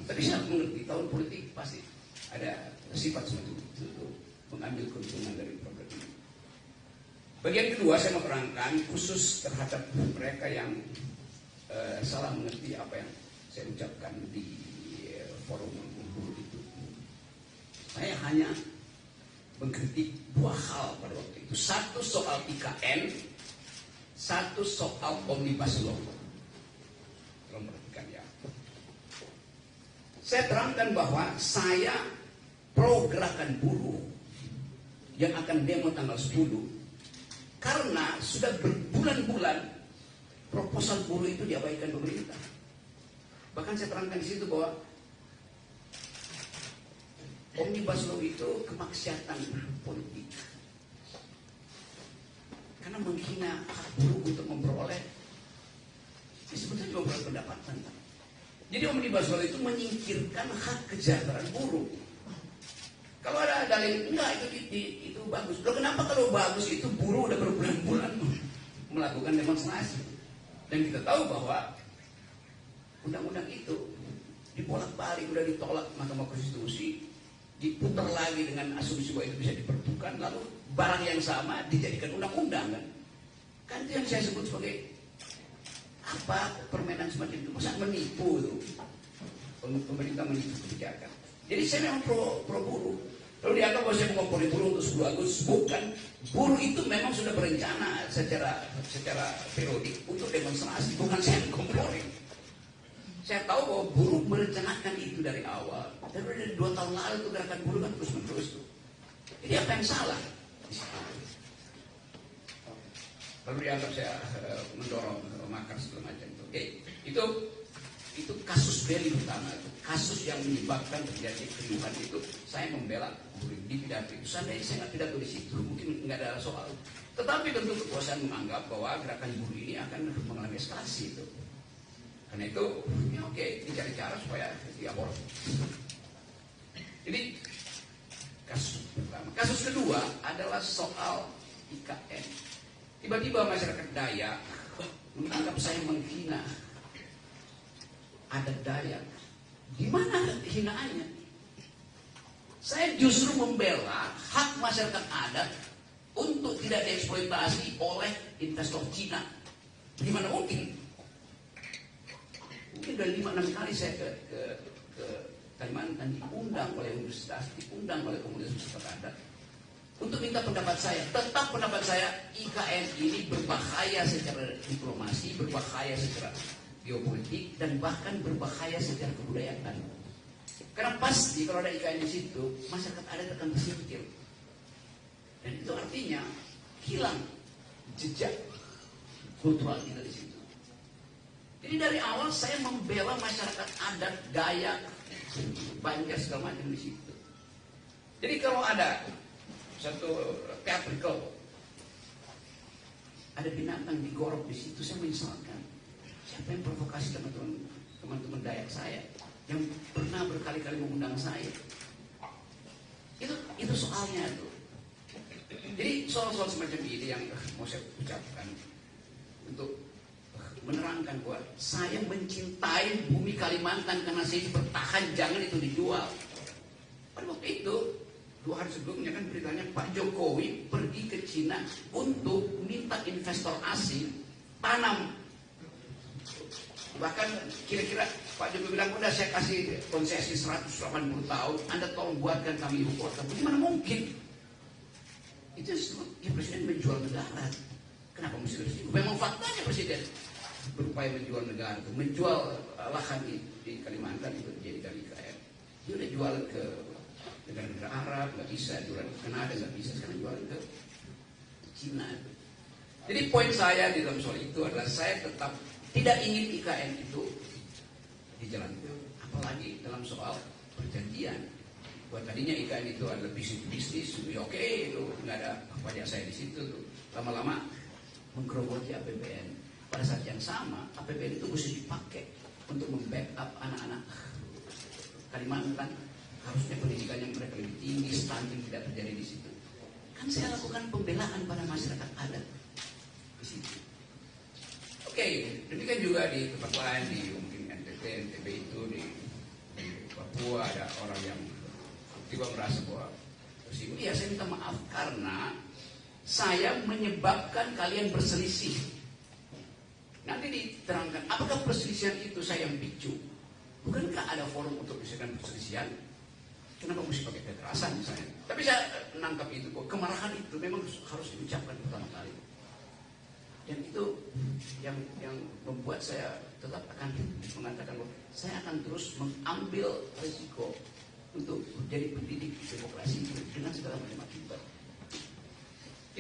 Tapi saya mengerti tahun politik pasti ada sifat semacam itu mengambil keuntungan dari program ini. Bagian kedua saya mau terangkan khusus terhadap mereka yang salah mengerti apa yang saya ucapkan di forum buruh itu. Saya hanya mengkritik dua hal pada waktu itu. Satu soal IKN, satu soal Omnibus Law. Tolong perhatikan ya. Saya terangkan bahwa saya pro gerakan buruh yang akan demo tanggal 10 karena sudah berbulan-bulan proposal buruh itu diabaikan pemerintah. Bahkan saya terangkan di situ bahwa Omnibus Law itu kemaksiatan politik karena menghina hak buruh untuk memperoleh sebetulnya juga pendapatan. Jadi Omnibus Law itu menyingkirkan hak kesejahteraan buruh. Kalau ada dalil enggak itu bagus. Loh kenapa kalau bagus itu buruh udah berbulan-bulan melakukan demonstrasi? Dan kita tahu bahwa undang-undang itu dibolak-balik udah ditolak Mahkamah Konstitusi, diputar lagi dengan asumsi bahwa itu bisa dipertukan, lalu barang yang sama dijadikan undang-undang kan? Kan itu yang saya sebut sebagai apa permainan semacam itu, masa menipu itu pemerintah menipu kebijakan. Jadi saya memang pro buruh. Lalu dianggap bahwa saya mengompori buruh untuk 10 Agustus. Bukan, buruh itu memang sudah berencana secara periodik untuk demonstrasi. Bukan saya mengompori. Saya tahu bahwa buruh merencanakan itu dari awal. Tapi dari 2 tahun lalu itu gerakan buruh kan terus-menerus tuh. Jadi apa yang salah? Lalu dianggap saya mendorong makar segala macam. Oke, itu kasus beli utama, itu kasus yang menyebabkan terjadi keriuhan itu. Saya membela buruh di pidato itu. Seandainya saya nggak pidato di situ, mungkin nggak ada soal. Tetapi tentu kekuasaan menganggap bahwa gerakan buruh ini akan mengalami eskalasi itu. Karena itu, ya oke, dicari cara supaya diabort. Jadi kasus pertama. Kasus kedua adalah soal IKN. Tiba-tiba masyarakat Dayak menganggap saya menghina adat Dayak. Di mana hinaannya? Saya justru membela hak masyarakat adat untuk tidak dieksploitasi oleh investor Cina. Gimana mungkin? Mungkin udah 5-6 kali saya ke Kalimantan, diundang oleh universitas, diundang oleh komunitas masyarakat adat untuk minta pendapat saya. Tetap pendapat saya, IKN ini berbahaya secara diplomasi, berbahaya secara geopolitik, dan bahkan berbahaya secara kebudayaan. Karena pasti kalau ada IKN di situ, masyarakat adat akan tersingkir. Dan itu artinya hilang jejak kultural kita di situ. Jadi dari awal saya membela masyarakat adat, Dayak, Banjar segala macam di situ. Jadi kalau ada satu teatrikal, ada binatang digorok di situ, saya menyesalkan. Siapa yang provokasi teman-teman Dayak saya yang pernah berkali-kali mengundang saya? Itu soalnya tuh. Jadi soal-soal semacam ini yang mau saya ucapkan untuk menerangkan bahwa saya mencintai bumi Kalimantan karena saya bertahan, jangan itu dijual. Pada waktu itu 2 hari sebelumnya kan beritanya Pak Jokowi pergi ke Cina untuk minta investor asing tanam. Bahkan kira-kira Pak Jokowi bilang, udah saya kasih konsesi 180 tahun, Anda tolong buatkan kami ibu kota. Bagaimana mungkin? Itu ya presiden menjual negara. Kenapa mesti bersih? Memang faktanya presiden berupaya menjual negara, menjual lahan di Kalimantan itu dijadikan IKN. Dia udah jual ke negara-negara Arab, nggak bisa, jual ke Kanada nggak bisa, sekarang jual ke Cina. Jadi poin saya di dalam soal itu adalah saya tetap tidak ingin IKN itu dijalankan, apalagi dalam soal perjanjian. Buat tadinya IKN itu adalah bisnis, oke, itu nggak ada pajak saya di situ tuh. Lama-lama menggerogoti APBN. Pada saat yang sama, APBN itu mesti dipakai untuk membackup anak-anak Kalimantan. Harusnya pendidikan yang mereka lebih tinggi, stunting tidak terjadi di situ. Kan saya lakukan pembelaan pada masyarakat adat di situ. Oke, demikian juga di tempat lain, di mungkin NTT, NTB itu di Papua ada orang yang tiba merasa bahwa tersinggung. Iya, saya minta maaf karena saya menyebabkan kalian berselisih. Nanti diterangkan, apakah perselisihan itu saya yang picu? Bukankah ada forum untuk menyelesaikan perselisihan? Kenapa mesti pakai kekerasan misalnya? Tapi saya menangkap itu, kok kemarahan itu memang harus diucapkan pertama kali. Dan itu yang membuat saya tetap akan mengatakan bahwa saya akan terus mengambil risiko untuk menjadi pendidik demokrasi dengan segala macam akibat.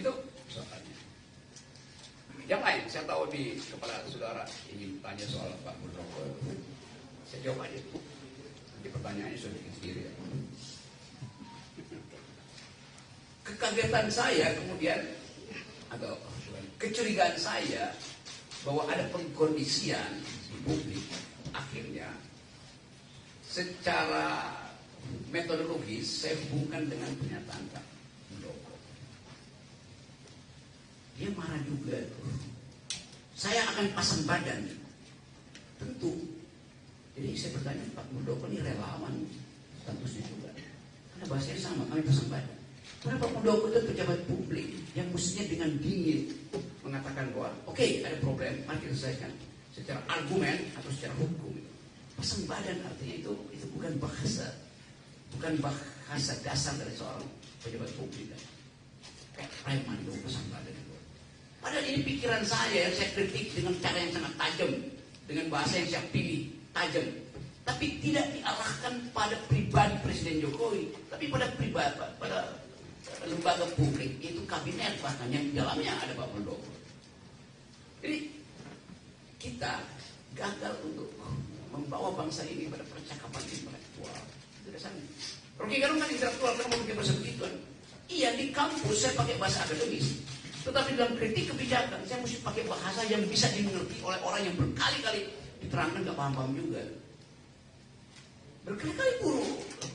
Itu soalnya. Yang lain, saya tahu di kepala saudara ingin tanya soal Pak Muldoko. Saya jawab aja. Nanti pertanyaannya sudah bikin sendiri ya. Kekagetan saya kemudian, atau kecurigaan saya bahwa ada pengkondisian di publik, akhirnya secara metodologis saya hubungkan dengan pernyataan Pak Muldoko. Dia marah juga tuh. Saya akan pasang badan. Tentu. Jadi saya bertanya, Pak Muldoko ini relawan statusnya juga. Karena bahasanya sama, kami pasang badan. Karena Pak Muldoko itu pejabat publik yang mestinya dengan dingin mengatakan bahwa oke, ada problem, mari kita selesaikan secara argumen atau secara hukum. Pasang badan artinya itu bukan bahasa dasar dari seorang pejabat publik. Kayak preman itu pasang badan itu. Padahal ini pikiran saya yang saya kritik dengan cara yang sangat tajam, dengan bahasa yang saya pilih tajam, tapi tidak diarahkan pada pribadi Presiden Jokowi, tapi pada lembaga publik, itu kabinet bahkan yang di dalamnya ada Pak Muldoko. Jadi kita gagal untuk membawa bangsa ini pada percakapan intelektual. Itu dasarnya. Rocky Gerung kan intelektual, karena mau bikin bahasa begituan. Iya, di kampus saya pakai bahasa akademis, tetapi dalam kritik kebijakan saya mesti pakai bahasa yang bisa dimengerti oleh orang yang berkali-kali diterangkan gak paham-paham juga. Berkali-kali buruh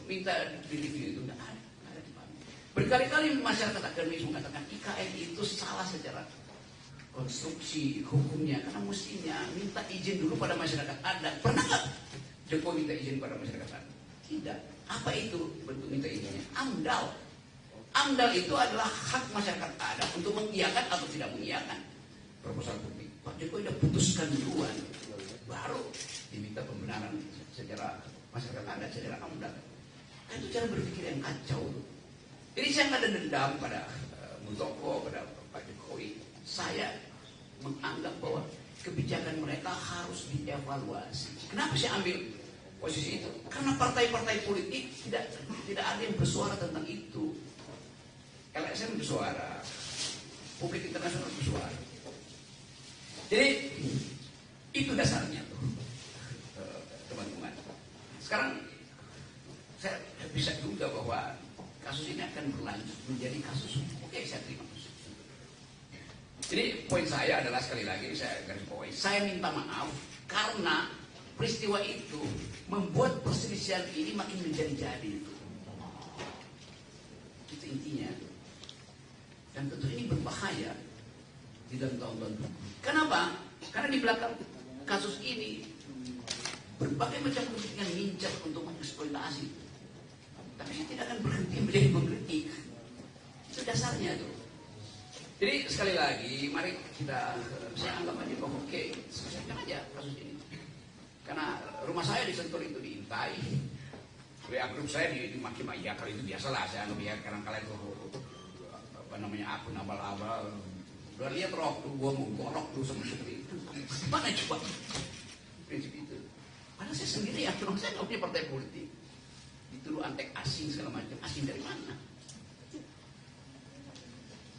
minta di-review itu nggak ada dipahami. Berkali-kali masyarakat akademis mengatakan IKN itu salah secara konstruksi hukumnya, karena mestinya minta izin dulu pada masyarakat adat. Pernah nggak Jokowi minta izin pada masyarakat adat? Tidak. Apa itu bentuk minta izinnya? AMDAL. AMDAL itu adalah hak masyarakat adat untuk mengiyakan atau tidak mengiyakan proposal publik. Pak Jokowi sudah putuskan duluan, baru diminta pembenaran secara masyarakat adat, secara AMDAL. Kan itu cara berpikir yang kacau. Jadi saya nggak ada dendam pada Muldoko, pada Pak Jokowi. Saya menganggap bahwa kebijakan mereka harus dievaluasi. Kenapa saya ambil posisi itu? Karena partai-partai politik tidak ada yang bersuara tentang itu. LSM bersuara, publik internasional bersuara. Jadi itu dasarnya tuh, teman-teman. Sekarang saya bisa juga bahwa kasus ini akan berlanjut menjadi kasus hukum. Oke, saya terima. Jadi poin saya adalah, sekali lagi saya garis bawahi, saya minta maaf karena peristiwa itu membuat perselisihan ini makin menjadi-jadi. Itu intinya. Dan tentu ini berbahaya di dalam tahun-tahun berikutnya. Kenapa? Karena di belakang kasus ini berbagai macam kepentingan ngincar untuk mengeksploitasi. Tapi saya tidak akan berhenti menjadi mengkritik. Itu dasarnya tuh. Jadi sekali lagi, mari kita, saya anggap aja bahwa oke, selesaikan aja kasus ini. Karena rumah saya di Sentul itu diintai, WA grup saya dimaki-maki, ya kalau itu biasalah, saya anggap ya kadang-kadang itu apa namanya, akun abal-abal. Udah lihat rok tuh, gua mau gorok tuh seperti itu. Mana coba prinsip itu? Padahal saya sendiri ya, cuma saya nggak punya partai politik. Dituduh antek asing segala macam, asing dari mana?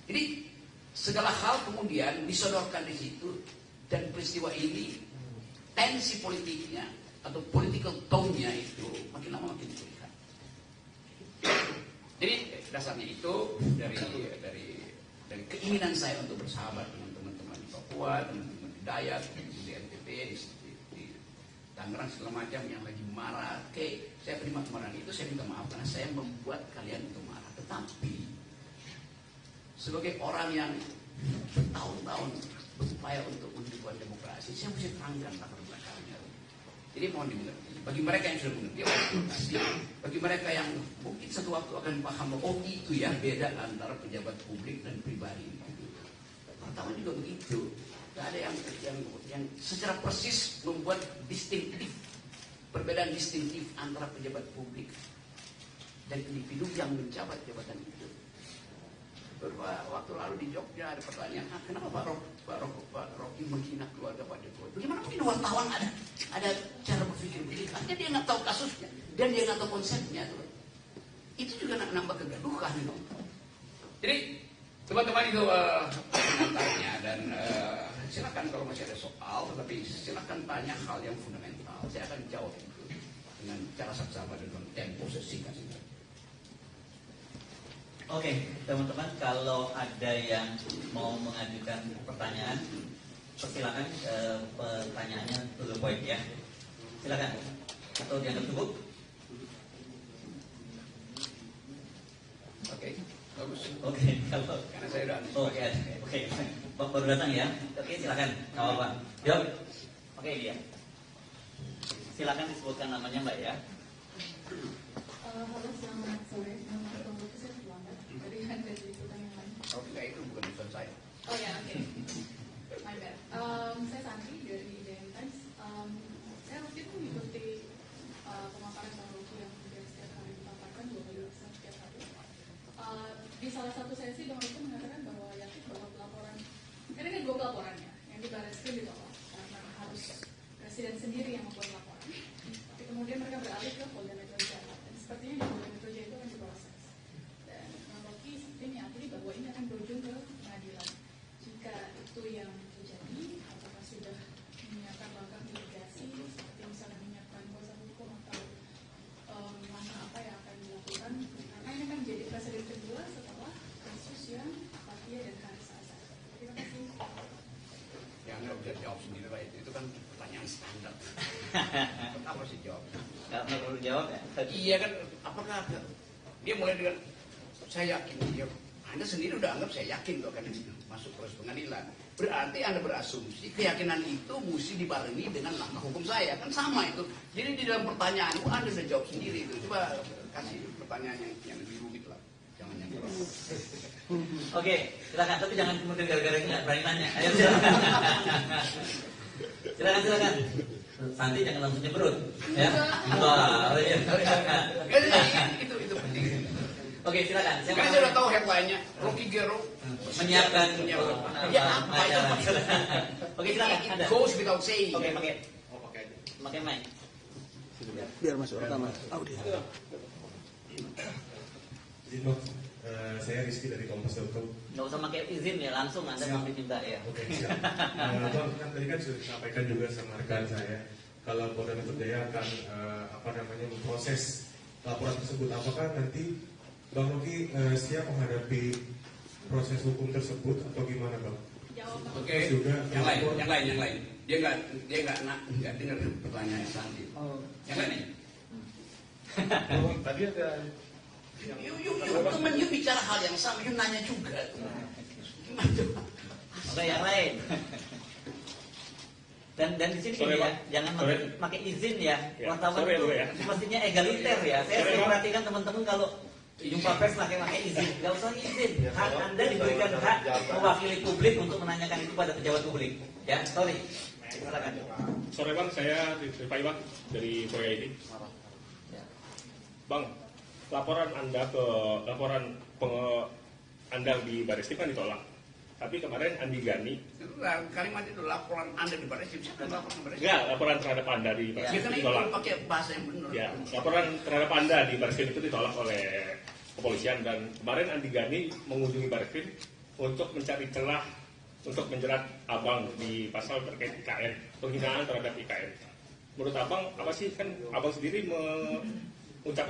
Jadi segala hal kemudian disodorkan di situ, dan peristiwa ini tensi politiknya atau political tone-nya itu makin lama makin terlihat. Jadi dasarnya itu dari keinginan saya untuk bersahabat dengan teman-teman di Papua, teman-teman di Dayak, di NTB, di Tangerang segala macam yang lagi marah. Oke, saya terima kemarahan itu, saya minta maaf karena saya membuat kalian itu marah. Tetapi sebagai orang yang bertahun-tahun berupaya untuk menghidupkan demokrasi, saya mesti terangkan latar belakangnya. Jadi mohon dimengerti. Bagi mereka yang sudah mengerti demokrasi, bagi mereka yang mungkin satu waktu akan paham, oh itu ya beda antara pejabat publik dan pribadi. Pertama juga begitu. Tidak ada yang secara persis membuat distintif, perbedaan distintif antara pejabat publik dan individu yang menjabat jabatan itu. Beberapa waktu lalu di Jogja ada pertanyaan, kenapa Pak Rocky menghina keluarga Pak Jokowi? Bagaimana mungkin wartawan ada cara berpikir begitu? Artinya dia nggak tahu kasusnya dan dia nggak tahu konsepnya tuh. Itu juga nambah kegaduhan. Jadi teman-teman itu pengantarnya, dan silakan kalau masih ada soal, tetapi silakan tanya hal yang fundamental. Saya akan jawab itu dengan cara saksama dan dengan tempo sesingkat. Oke, teman-teman, kalau ada yang mau mengajukan pertanyaan, silakan pertanyaannya to the point ya. Silakan. Atau dianggap cukup? Oke, bagus. Oke, kalau Karena saya udah oke, baru datang ya. Oke, silakan. Nggak apa-apa. Jawab. Oke, dia. Silakan disebutkan namanya Mbak ya. Halo, selamat sore. Nama aku saya terlambat. Tadi ada liputan yang lain. Kalau tidak itu bukan urusan saya. Oh ya, oke. My bad. Saya Santi dari DN Times. Saya waktu itu mengikuti pemaparan Bang Rocky yang setiap hari dipaparkan 2 kali setiap hari. Di salah satu sesi Bang Rocky mengatakan bahwa yakin bahwa pelaporan, karena kan 2 pelaporannya yang di Barreskrim ditolak karena harus presiden sendiri yang membuat laporan. Tapi kemudian mereka beralih ke Polda Metro Jaya. Dan sepertinya di Polda Metro Jaya itu akan diproses. Dan Bang Rocky seperti meyakini bahwa ini akan berujung ke pengadilan. Jika itu yang terjadi, apakah sudah menyiapkan langkah mitigasi seperti misalnya menyiapkan kuasa hukum atau langkah apa yang akan dilakukan? Karena ini kan menjadi presiden kedua setelah kasus yang Fathia dan Haris Azhar. Terima kasih. Yang Anda bisa jawab sendiri lah, itu kan pertanyaan standar. Apa sih jawab? Nggak perlu jawab ya. Iya kan, apakah ada? Dia mulai dengan saya yakin dia Anda sendiri udah anggap saya yakin kok kan masuk proses pengadilan. Berarti Anda berasumsi keyakinan itu mesti dibarengi dengan langkah hukum saya. Kan sama itu. Jadi di dalam pertanyaanmu Anda sudah jawab sendiri itu. Coba kasih pertanyaan yang lebih rumit lah. Jangan yang Oke, silakan. Tapi jangan kemudian gara-gara nggak berani nanya. Ayo silakan. Silakan. Santi jangan langsung nyebrut. Ya. Oh, iya. Itu penting. Oke, silakan. Kan saya udah tahu headline-nya. Rocky Gerung menyiapkan. Ya apa itu maksudnya? Oke, silakan. It goes without saying. Oke, pakai mic. Biar masuk rekaman audio. Izin Bang, saya Rizky dari Kompas.com. Nggak usah pakai izin ya, langsung Anda mau diminta ya. Oke, siap. Bang, kan tadi kan sudah disampaikan juga sama rekan saya, kalau Polda Metro Jaya akan memproses laporan tersebut. Apakah nanti Bang Rocky siap menghadapi proses hukum tersebut atau gimana, Bang? Oke. Yang lain. Dia nggak dengar pertanyaan Santi. Yang lain. Tadi ada. Temen you bicara hal yang sama, you nanya juga. Gimana? Oke, yang lain. Dan di sini Sorry, ya, Pak. jangan pakai izin ya. Ya, Wartawan sorry, itu ya. mestinya egaliter ya. Saya Sorry, sering Pak. perhatikan teman-teman kalau jumpa pers pakai izin, nggak usah izin. Hak Anda diberikan hak mewakili publik untuk menanyakan itu pada pejabat publik. Ya, sorry. Silakan. Sore Bang, saya Rifai Bang dari Korea ini. Bang, laporan Anda Anda di Barreskrim kan ditolak. Tapi kemarin Andi Gani, Kalimat itu laporan Anda di Barreskrim. Siapa yang laporan Barreskrim? enggak, laporan terhadap Anda di Ya Barreskrim kan itu ditolak. pakai bahasa yang benar. Ya, laporan terhadap Anda di Barreskrim itu ditolak oleh kepolisian, dan kemarin Andi Gani mengunjungi Barreskrim untuk mencari celah untuk menjerat Abang di pasal terkait IKN, penghinaan terhadap IKN. Menurut Abang, apa sih, kan Abang sendiri mengucapkan